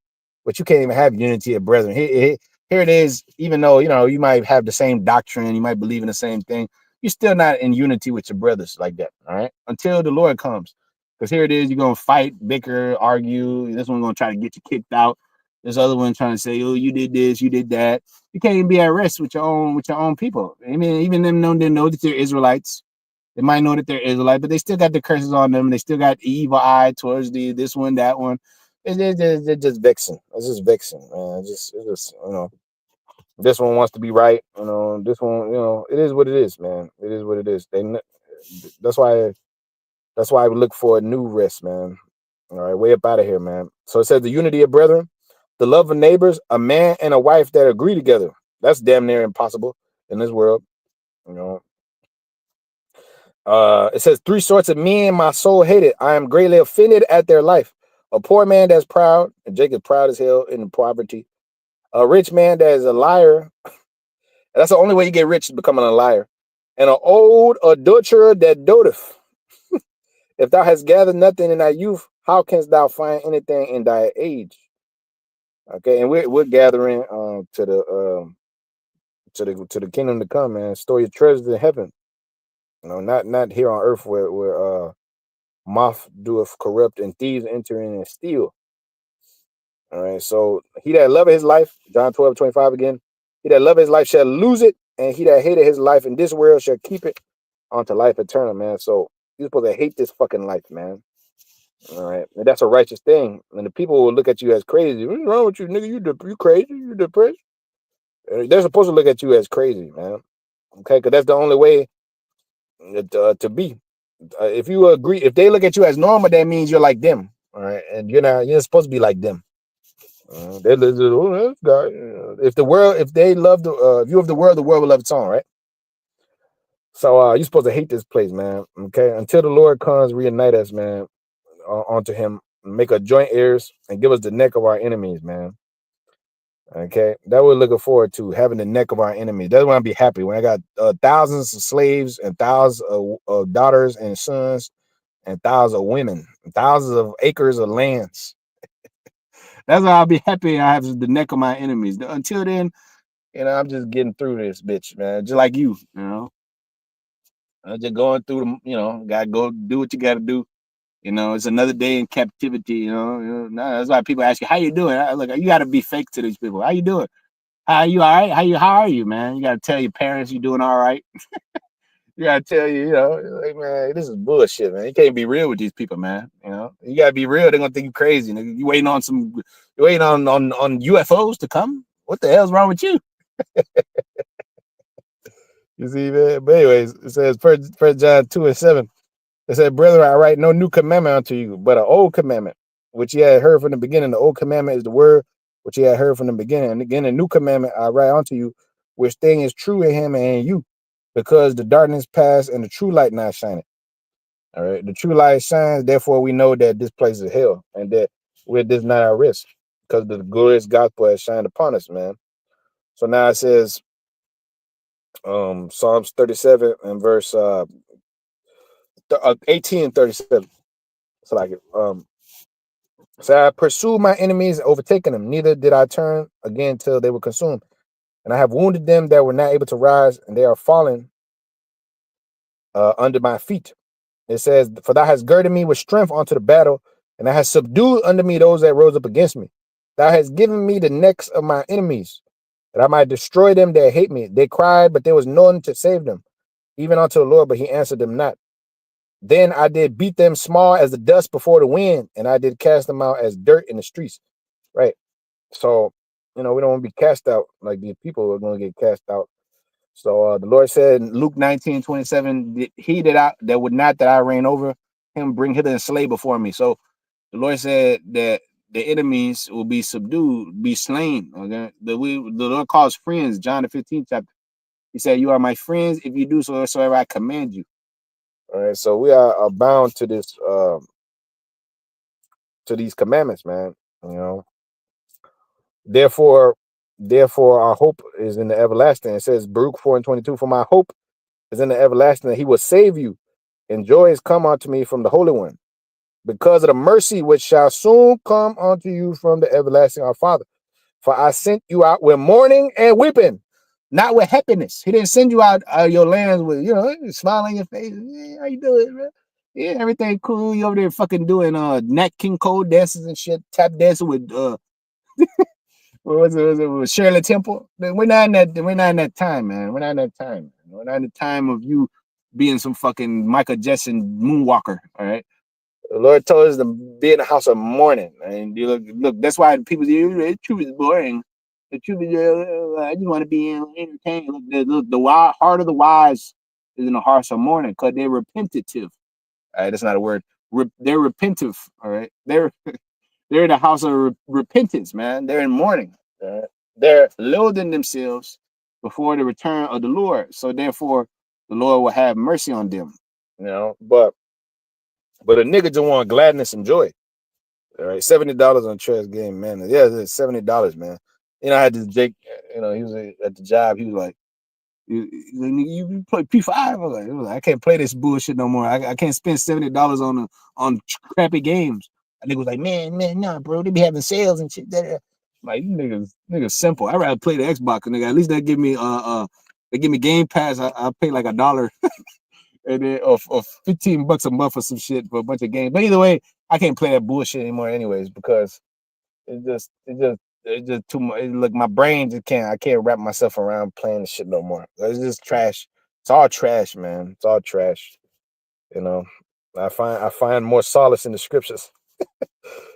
But you can't even have unity of brethren. Here it is. Even though you might have the same doctrine, you might believe in the same thing, you're still not in unity with your brothers like that. All right, until the Lord comes. Because here it is, you're gonna fight, bicker, argue. This one gonna try to get you kicked out. This other one trying to say, "Oh, you did this, you did that." You can't even be at rest with your own people. I mean, even them they know that they're Israelites. They might know that they're Israelite, but they still got the curses on them. They still got the evil eye towards this one, that one. It's just vexing. It's just vexing, man. It's just this one wants to be right. This one, it is what it is, man. It is what it is. That's why we look for a new rest, man. All right, way up out of here, man. So it says the unity of brethren, the love of neighbors, a man and a wife that agree together. That's damn near impossible in this world. You know, it says three sorts of men my soul hated. I am greatly offended at their life. A poor man that's proud, and Jacob proud as hell in poverty. A rich man that is a liar. That's the only way you get rich is becoming a liar. And an old adulterer that doteth. If thou hast gathered nothing in thy youth, how canst thou find anything in thy age? Okay, and we're gathering to the kingdom to come, man. Store your treasures in heaven. Not here on earth where moth doeth corrupt and thieves enter in and steal. All right. So he that loveth his life, John 12:25 again. He that loveth his life shall lose it, and he that hated his life in this world shall keep it unto life eternal, man. So you're supposed to hate this fucking life, man. All right. And that's a righteous thing. And the people will look at you as crazy. What's wrong with you, nigga? You crazy? You depressed? They're supposed to look at you as crazy, man. Okay, because that's the only way to be. If you agree, if they look at you as normal, that means you're like them. All right, and you're supposed to be like them. If the world, if they love if you have the world will love its own, right? So you're supposed to hate this place, man. Okay, until the Lord comes, reunite us, man, onto Him, make a joint heirs, and give us the neck of our enemies, man. Okay, that we're looking forward to, having the neck of our enemies. That's when I'll be happy, when I got thousands of slaves and thousands of daughters and sons and thousands of women, and thousands of acres of lands. That's why I'll be happy. I have the neck of my enemies. Until then, I'm just getting through this bitch, man. Just like you. I'm just going through gotta go do what you gotta do. It's another day in captivity. That's why people ask you, how you doing? Look, you gotta be fake to these people. How you doing? How you all right? How are you, man? You gotta tell your parents you doing all right. You gotta tell like, man, this is bullshit, man. You can't be real with these people, man. You gotta be real. They're gonna think you crazy. You waiting on on UFOs to come? What the hell's wrong with you? You see, man. But anyways, it says First John 2:7. It said, "Brethren, I write no new commandment unto you, but an old commandment, which ye had heard from the beginning. The old commandment is the word which ye had heard from the beginning. And again, a new commandment I write unto you, which thing is true in him and in you, because the darkness passed and the true light now shining. All right, the true light shines. Therefore, we know that this place is hell, and that we're this not our risk, because the glorious gospel has shined upon us, man. So now it says, Psalms 37 and verse 18 and 37. So like it. So I pursued my enemies and overtaken them. Neither did I turn again till they were consumed. And I have wounded them that were not able to rise, and they are fallen under my feet. It says, for thou hast girded me with strength unto the battle, and thou hast subdued unto me those that rose up against me. Thou hast given me the necks of my enemies, that I might destroy them that hate me. They cried, but there was none to save them, even unto the Lord, but he answered them not. Then I did beat them small as the dust before the wind, and I did cast them out as dirt in the streets. Right. So, we don't want to be cast out like these people are going to get cast out. So the Lord said in Luke 19:27, he that would not that I reign over him, bring hither and slay before me. So the Lord said that the enemies will be subdued, be slain. Okay. The Lord calls friends, John the 15th chapter. He said, you are my friends if you do so whatsoever I command you. All right. So we are bound to this, to these commandments, man. Therefore, our hope is in the everlasting. It says, Baruch 4:22, for my hope is in the everlasting, that he will save you, and joy is come unto me from the Holy One, because of the mercy which shall soon come unto you from the everlasting our Father. For I sent you out with mourning and weeping, not with happiness. He didn't send you out of your lands with, smile on your face. Yeah, how you doing, man? Yeah, everything cool. You over there fucking doing Nat King Cole dances and shit, tap dancing with what was it with Shirley Temple? We're not in that. We're not in that time, man. We're not in that time. We're not in the time of you being some fucking Michael Jackson moonwalker. All right. The Lord told us to be in the house of mourning, and you look. That's why people say the truth is boring. The truth is, I just want to be entertained. Look, the heart of the wise is in the heart of mourning, because they're repentative. All right, that's not a word. They're repentive. All right, they're in the house of repentance, man. They're in mourning. They're loathing themselves before the return of the Lord. So therefore, the Lord will have mercy on them. But a nigga just want gladness and joy. All right, $70 on trash game, man. Yeah, it's $70, man. I had this Jake. He was at the job. He was like, "You play P5?" I was like, "I can't play this bullshit no more. I can't spend $70 on crappy games." And nigga was like, "Man, nah, bro. They be having sales and shit." Like, you niggas simple. I'd rather play the Xbox, nigga. At least they give me they give me Game Pass. I pay like $1 and then or $15 a month or some shit for a bunch of games. But either way, I can't play that bullshit anymore, anyways, because it's just too much. Look, my brain just can't. I can't wrap myself around playing the shit no more. It's just trash. It's all trash, man. It's all trash. You know, I find more solace in the scriptures.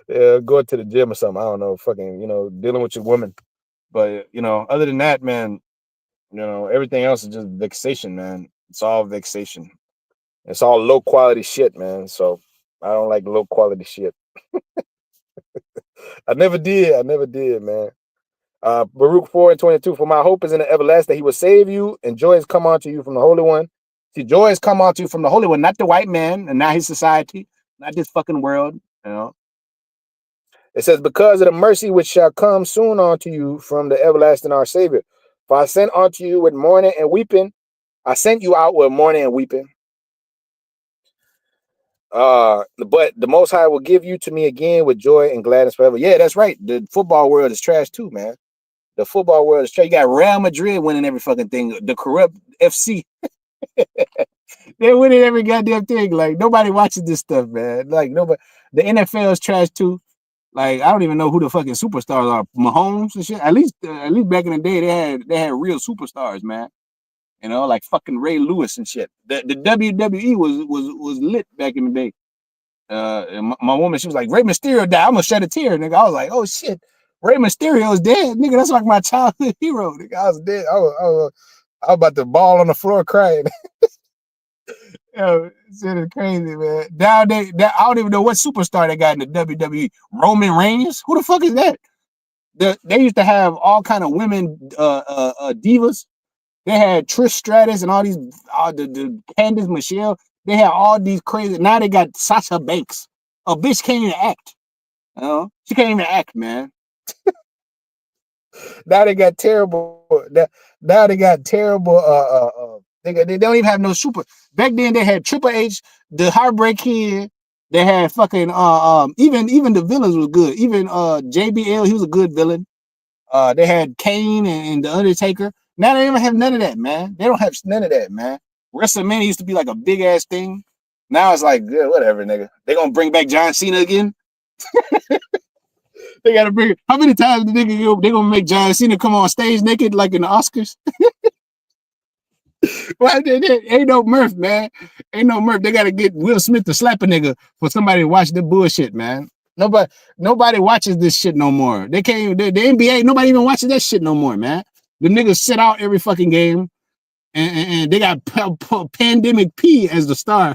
Yeah, going to the gym or something. I don't know, fucking, dealing with your woman. But other than that, man, everything else is just vexation, man. It's all vexation. It's all low quality shit, man. So I don't like low quality shit. I never did. I never did, man. Baruch 4:22. For my hope is in the everlasting. He will save you, and joy has come unto you from the Holy One. See, joy has come unto you from the Holy One, not the white man, and not his society, not this fucking world. It says, because of the mercy which shall come soon unto you from the everlasting our Savior. For I sent unto you with mourning and weeping. I sent you out with mourning and weeping. But the Most High will give you to me again with joy and gladness forever. Yeah, that's right. The football world is trash too, man. The football world is trash. You got Real Madrid winning every fucking thing. The corrupt FC, they're winning every goddamn thing. Like, nobody watches this stuff, man. Like, nobody. The NFL is trash too. Like, I don't even know who the fucking superstars are. Mahomes and shit. At least back in the day, they had real superstars, man. Like fucking Ray Lewis and shit. The WWE was lit back in the day. And my woman, she was like, Rey Mysterio died. I'm gonna shed a tear, nigga. I was like, oh shit, Rey Mysterio is dead, nigga. That's like my childhood hero, nigga. I was dead. I was about to ball on the floor crying. Shit is crazy, man. Now I don't even know what superstar they got in the WWE. Roman Reigns? Who the fuck is that? They used to have all kind of women divas. They had Trish Stratus and all these, the Candice Michelle. They had all these crazy. Now they got Sasha Banks. A bitch can't even act. You know, she can't even act, man. Now they got terrible. Now they got terrible. They don't even have no super. Back then they had Triple H, the Heartbreak Kid. They had fucking even the villains was good. Even JBL, he was a good villain. They had Kane and the Undertaker. Now they don't have none of that, man. They don't have none of that, man. WrestleMania used to be like a big ass thing. Now it's like, yeah, whatever, nigga. They gonna bring back John Cena again. They gotta bring. How many times the nigga they gonna make John Cena come on stage naked like in the Oscars? Well, ain't no Murph, man. Ain't no Murph. They gotta get Will Smith to slap a nigga for somebody to watch the bullshit, man. Nobody watches this shit no more. They can't. The NBA, nobody even watches that shit no more, man. The niggas sit out every fucking game, and they got Pandemic P as the star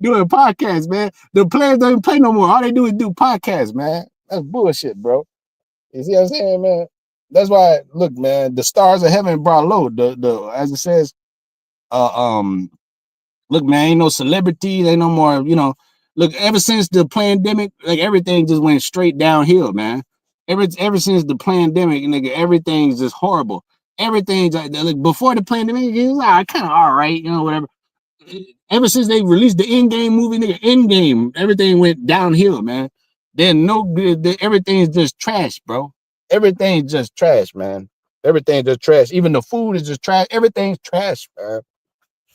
doing podcasts, man. The players don't even play no more. All they do is do podcasts, man. That's bullshit, bro. You see what I'm saying, man? That's why, look, man, the stars of heaven brought low. The as it says, uh, um, look, man, ain't no celebrities, ain't no more, Look, ever since the pandemic, like everything just went straight downhill, man. Ever since the pandemic, nigga, everything's just horrible. Everything's like before the pandemic, it was kind of all right, whatever. Ever since they released the Endgame movie, nigga, Endgame, everything went downhill, man. Then no good. Everything's just trash, bro. Everything's just trash, man. Everything's just trash. Even the food is just trash. Everything's trash, man.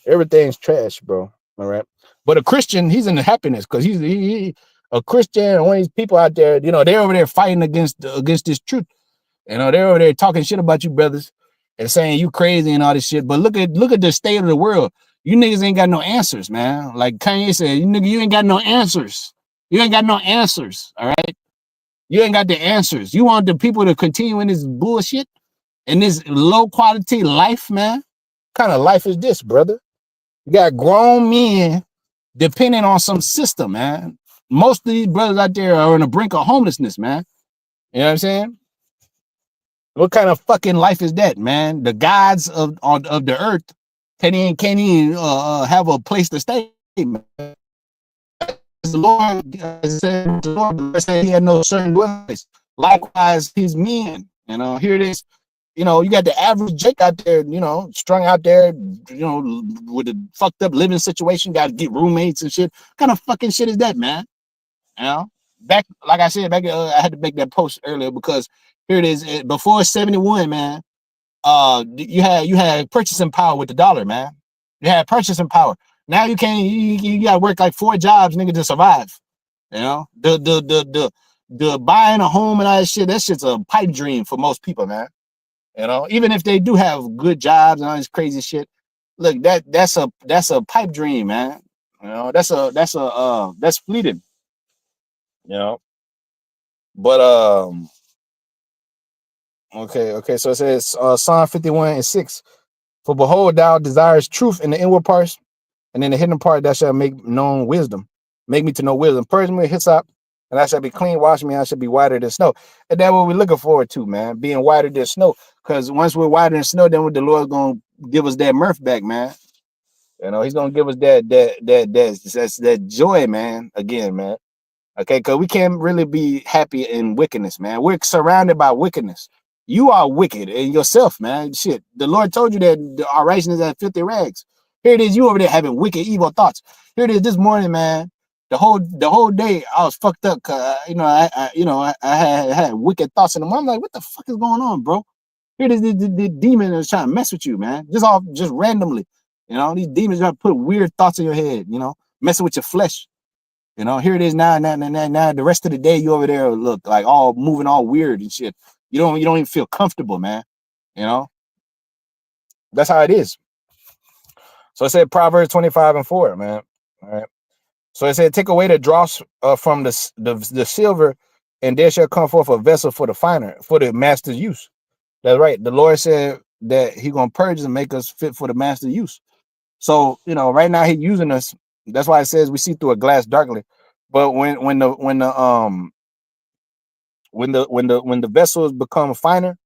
Everything's trash, bro. All right. But a Christian, he's in the happiness because he a Christian and one of these people out there, they're over there fighting against this truth. They're over there talking shit about you brothers and saying you crazy and all this shit. But look at the state of the world. You niggas ain't got no answers, man. Like Kanye said, you ain't got no answers. You ain't got no answers. All right. You ain't got the answers. You want the people to continue in this bullshit and this low quality life, man. What kind of life is this, brother? You got grown men depending on some system, man. Most of these brothers out there are on the brink of homelessness, man. You know what I'm saying? What kind of fucking life is that, man? The gods of the earth can't even have a place to stay, man. The Lord said he had no certain dwelling place. Likewise, his men. Here it is. You got the average Jake out there, strung out there, with a fucked up living situation, got to get roommates and shit. What kind of fucking shit is that, man? Back, like I said, I had to make that post earlier because here it is. Before 71, man, you had purchasing power with the dollar, man. You had purchasing power. Now you can't. You got to work like 4 jobs, nigga, to survive. The buying a home and all that shit. That shit's a pipe dream for most people, man. Even if they do have good jobs and all this crazy shit. Look, that's a pipe dream, man. That's fleeting. But okay. So it says Psalm 51:6. For behold, thou desires truth in the inward parts, and in the hidden part thou shalt make known wisdom. Make me to know wisdom. Purge me with hyssop, and I shall be clean. Wash me, I shall be whiter than snow. And that's what we're looking forward to, man. Being whiter than snow. Because once we're whiter than snow, then the Lord's gonna give us that mirth back, man. He's gonna give us that joy, man. Again, man. Okay, because we can't really be happy in wickedness, man. We're surrounded by wickedness. You are wicked in yourself, man. Shit. The Lord told you that our righteousness is filthy rags. Here it is, you over there having wicked, evil thoughts. Here it is this morning, man. The whole day I was fucked up because I had wicked thoughts in the morning. I'm like, what the fuck is going on, bro? Here it is, the demon is trying to mess with you, man. Just randomly. These demons trying to put weird thoughts in your head, messing with your flesh. Here it is now. The rest of the day, you over there look like all moving all weird and shit. You don't even feel comfortable, man. That's how it is. So it said Proverbs 25:4, man. All right. So it said, take away the dross from the silver, and there shall come forth a vessel for the master's use. That's right. The Lord said that He gonna purge us and make us fit for the master's use. So right now He's using us. That's why it says we see through a glass darkly. But when the vessels become finer,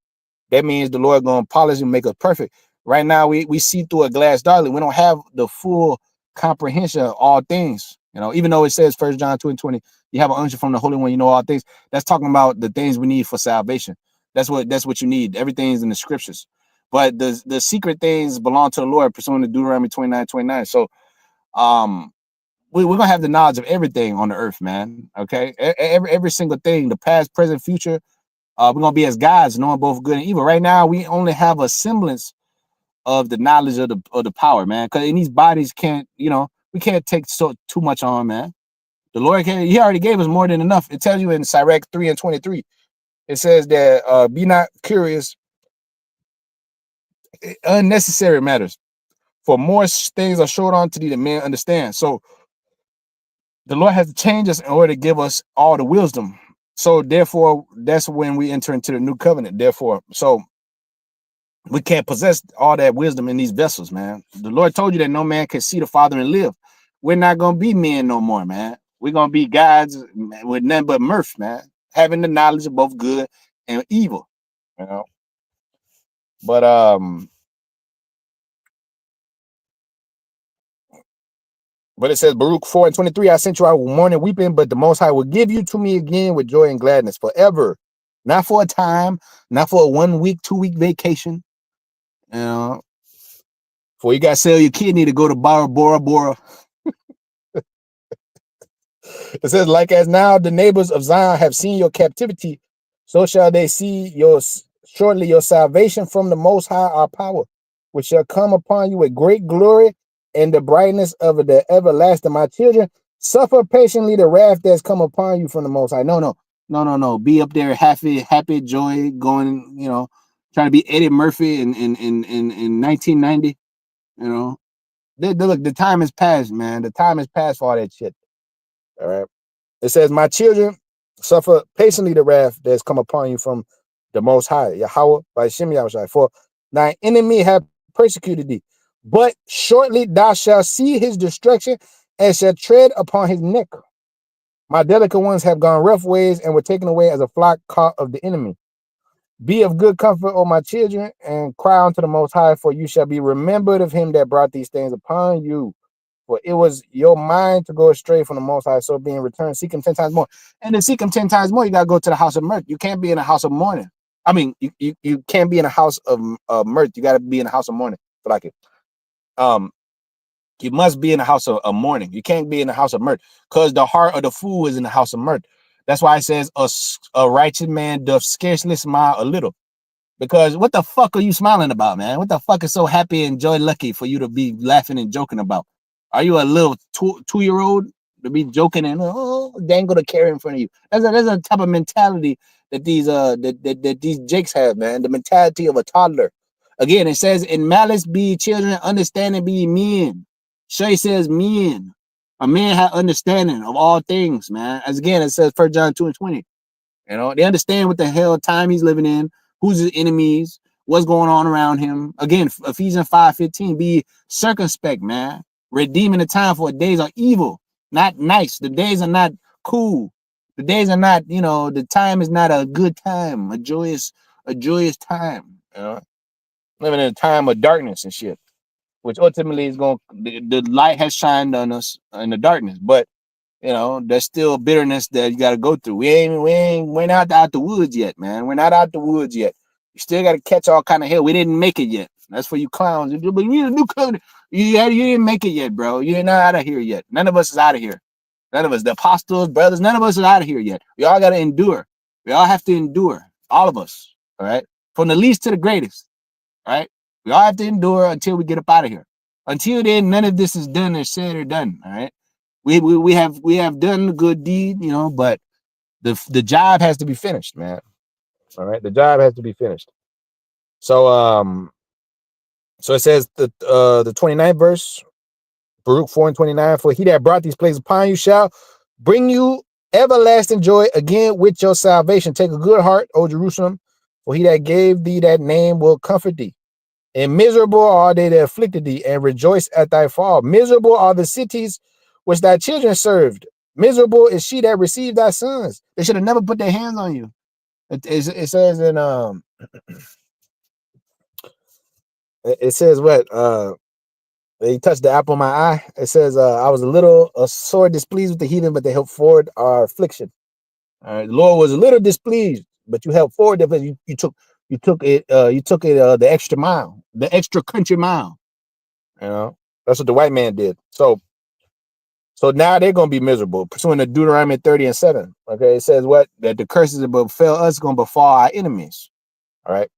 That means the Lord gonna polish and make us perfect. Right now, we see through a glass darkly. We don't have the full comprehension of all things. Even though it says 1 John 2:20, you have an unction from the Holy One, you know all things. That's talking about the things we need for salvation. That's what you need. Everything's in the scriptures. But the secret things belong to the Lord, pursuant to Deuteronomy 29:29. So we're gonna have the knowledge of everything on the earth, man. Okay, every single thing, the past, present, future. We're gonna be as gods, knowing both good and evil. Right now, we only have a semblance of the knowledge of the power, man. Because in these bodies can't, we can't take too much on, man. The Lord can. He already gave us more than enough. It tells you in Sirach 3:23. It says that be not curious, unnecessary matters. For more things are showed on to thee than men understand. So the Lord has to change us in order to give us all the wisdom. So therefore, that's when we enter into the new covenant. Therefore, so we can't possess all that wisdom in these vessels, man. The Lord told you that no man can see the Father and live. We're not gonna be men no more, man. We're gonna be gods with nothing but mirth, man. Having the knowledge of both good and evil, you know. But it says Baruch 4:23, I sent you out with mourning, weeping, but the Most High will give you to me again with joy and gladness forever. Not for a time, not for a 1 week, 2 week vacation. For you got to sell your kidney to go to Bora Bora. It says, like as now the neighbors of Zion have seen your captivity, so shall they see shortly your salvation from the Most High, our power, which shall come upon you with great glory and the brightness of the everlasting. My children, suffer patiently the wrath that's come upon you from the Most High. No. Be up there happy, joy, going, trying to be Eddie Murphy in 1990. Look, the time has passed, man. The time has passed for all that shit. All right. It says, my children, suffer patiently the wrath that's come upon you from the Most High, Yahweh, by Shem Yahushai. For thy enemy have persecuted thee, but shortly thou shalt see his destruction and shalt tread upon his neck. My delicate ones have gone rough ways and were taken away as a flock caught of the enemy. Be of good comfort, O my children, and cry unto the Most High, for you shall be remembered of him that brought these things upon you. For it was your mind to go astray from the Most High, so being returned, seek him 10 times more. And to seek him 10 times more, you got to go to the house of mirth. You can't be in a house of mourning. I mean, you can't be in a house of mirth. You got to be in a house of mourning. Like it. You must be in a house of mourning. You can't be in a house of mirth, because the heart of the fool is in the house of mirth. That's why it says a righteous man doth scarcely smile a little. Because what the fuck are you smiling about, man? What the fuck is so happy and joy lucky for you to be laughing and joking about? Are you a little two-year-old to be joking and dangle the carrot in front of you? That's a type of mentality that these jakes have, man. The mentality of a toddler. Again, it says, in malice be children, understanding be men. Shay says men. A man have understanding of all things, man. As again, it says 1 John 2:20. They understand what the hell time he's living in, who's his enemies, what's going on around him. Again, Ephesians 5:15, be circumspect, man. Redeeming the time, for days are evil, not nice. The days are not cool. The days are not, the time is not a good time, a joyous time. Living in a time of darkness and shit, which ultimately is the light has shined on us in the darkness, but there's still bitterness that you got to go through. We're not out the woods yet, man. We're not out the woods yet. You still got to catch all kind of hell. We didn't make it yet. That's for you clowns. But we need a new covenant. You didn't make it yet, bro. You're not out of here yet. None of us is out of here. None of us, the apostles, brothers, none of us is out of here yet. We all got to endure. We all have to endure. All of us. All right. From the least to the greatest. All right. We all have to endure until we get up out of here. Until then, none of this is done or said or done. All right. We have done a good deed, but the job has to be finished, man. All right, the job has to be finished. So so it says the 29th verse, Baruch 4:29, for he that brought these plagues upon you shall bring you everlasting joy again with your salvation. Take a good heart, O Jerusalem, for he that gave thee that name will comfort thee. And miserable are they that afflicted thee, and rejoice at thy fall. Miserable are the cities which thy children served. Miserable is she that received thy sons. They should have never put their hands on you. It says in It says what? He touched the apple of my eye. It says, I was a little sore displeased with the heathen, but they helped forward our affliction. All right. The Lord was a little displeased, but you helped forward it. You took it the extra mile, the extra country mile. You know, that's what the white man did. So now they're gonna be miserable, pursuing the Deuteronomy 30 and 7. Okay, it says what? That the curses that befell us gonna befall our enemies. All right.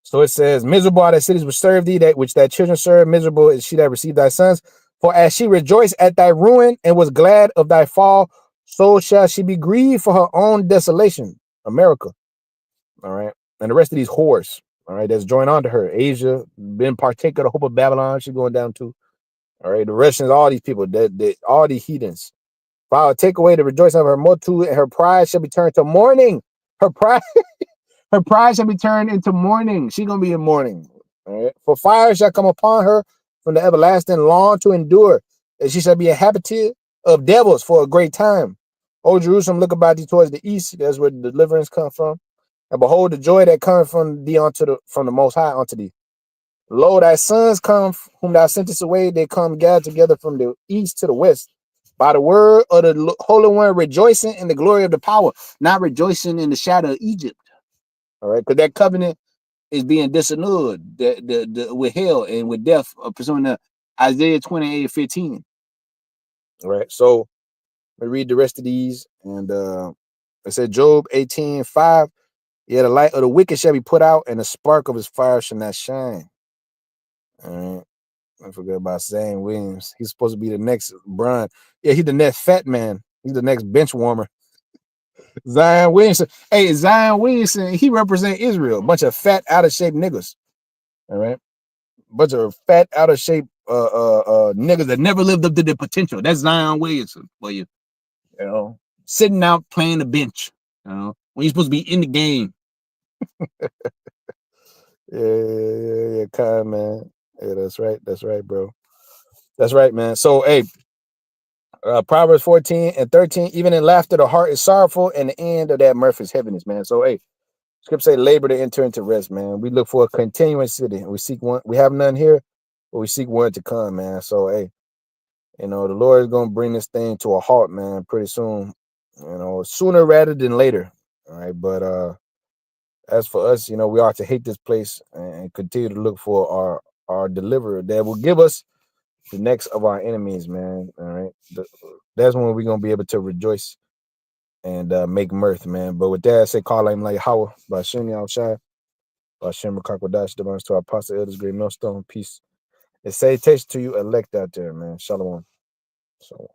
So it says, miserable are the cities which serve thee, that which thy children serve, miserable is she that received thy sons. For as she rejoiced at thy ruin and was glad of thy fall, so shall she be grieved for her own desolation. America. All right. And the rest of these whores, all right, that's joined on to her. Asia, been partaker of the hope of Babylon, she's going down too. All right. The Russians, all these people, all these heathens. For I will take away the rejoicing of her multitude, and her pride shall be turned to mourning. Her pride Her pride shall be turned into mourning. She gonna be in mourning. All right. For fire shall come upon her from the everlasting, long to endure, and she shall be inhabited of devils for a great time. O Jerusalem, look about thee towards the east. That's where the deliverance comes from. And behold, the joy that cometh from thee from the Most High unto thee. Lo, thy sons come, whom thou sentest away. They come gathered together from the east to the west. By the word of the Holy One, rejoicing in the glory of the power, not rejoicing in the shadow of Egypt. All right, because that covenant is being disannulled with hell and with death, pursuing the Isaiah 28:15. All right, so let me read the rest of these. And it said Job 18:5. Yeah, the light of the wicked shall be put out, and the spark of his fire shall not shine. All right. I forget about Zane Williams. He's supposed to be the next Brian. Yeah, he's the next fat man. He's the next bench warmer. Zion Williamson. Hey, Zion Williamson, he represents Israel. A bunch of fat, out of shape niggas. All right. Bunch of fat, out of shape niggas that never lived up to their potential. That's Zion Williamson for you. You know, sitting out playing the bench. You know, when you're supposed to be in the game. Yeah, kind man. Yeah, that's right. That's right, bro. That's right, man. So, hey, Proverbs 14:13. Even in laughter, the heart is sorrowful, and the end of that mirth is heaviness, man. So, hey, Scripture say, labor to enter into rest, man. We look for a continuing city. We seek one. We have none here, but we seek one to come, man. So, hey, the Lord is gonna bring this thing to a halt, man, pretty soon. Sooner rather than later. All right, but as for us, we ought to hate this place and continue to look for our deliverer that will give us the next of our enemies, man. All right, that's when we're gonna be able to rejoice and make mirth, man. But with that, I say, call him like Howard by Shimmy outside. By Shem Kakwadash, the to our apostle elders, great millstone, peace. And salutation to you, elect out there, man. Shalom. So